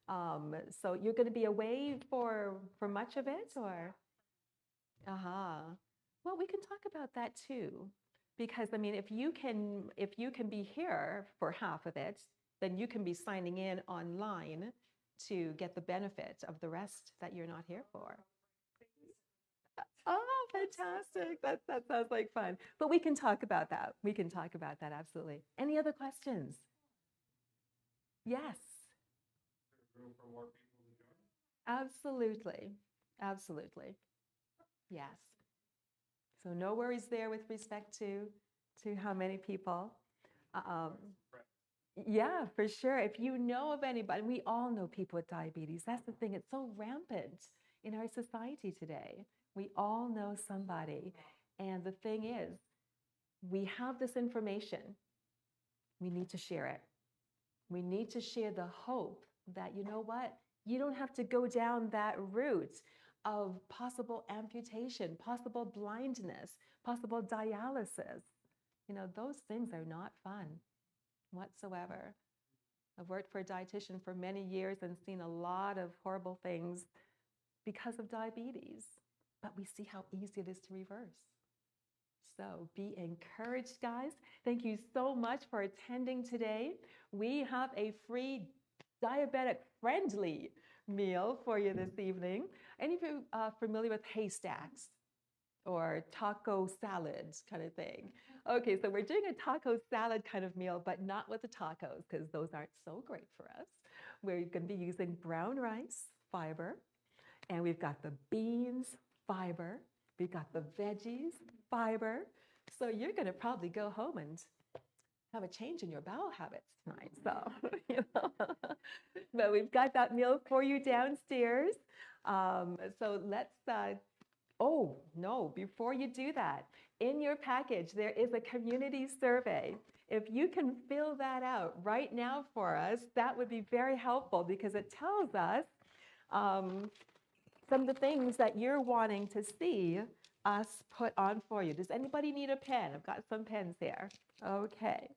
So you're going to be away for much of it, or? Well, we can talk about that too, because I mean, if you can be here for half of it, then you can be signing in online to get the benefit of the rest that you're not here for. Oh, fantastic. That sounds like fun. But we can talk about that. We can talk about that, absolutely. Any other questions? Yes. Room for more people to join? Absolutely. Absolutely. Yes. So no worries there with respect to how many people. Yeah, for sure. If you know of anybody, we all know people with diabetes. That's the thing. It's so rampant in our society today. We all know somebody. And the thing is, we have this information. We need to share it. We need to share the hope that, you know what, you don't have to go down that route of possible amputation, possible blindness, possible dialysis. You know, those things are not fun whatsoever. I've worked for a dietitian for many years and seen a lot of horrible things because of diabetes, but we see how easy it is to reverse. So be encouraged, guys. Thank you so much for attending today. We have a free diabetic-friendly meal for you this evening. Any of you familiar with haystacks or taco salads kind of thing? Okay, so we're doing a taco salad kind of meal, but not with the tacos because those aren't so great for us. We're going to be using brown rice, fiber, and we've got the beans, fiber. We've got the veggies, fiber. So you're going to probably go home and have a change in your bowel habits tonight. So, you know. But we've got that meal for you downstairs. So let's, oh, no, before you do that, in your package, there is a community survey. If you can fill that out right now for us, that would be very helpful because it tells us some of the things that you're wanting to see us put on for you. Does anybody need a pen? I've got some pens here. Okay.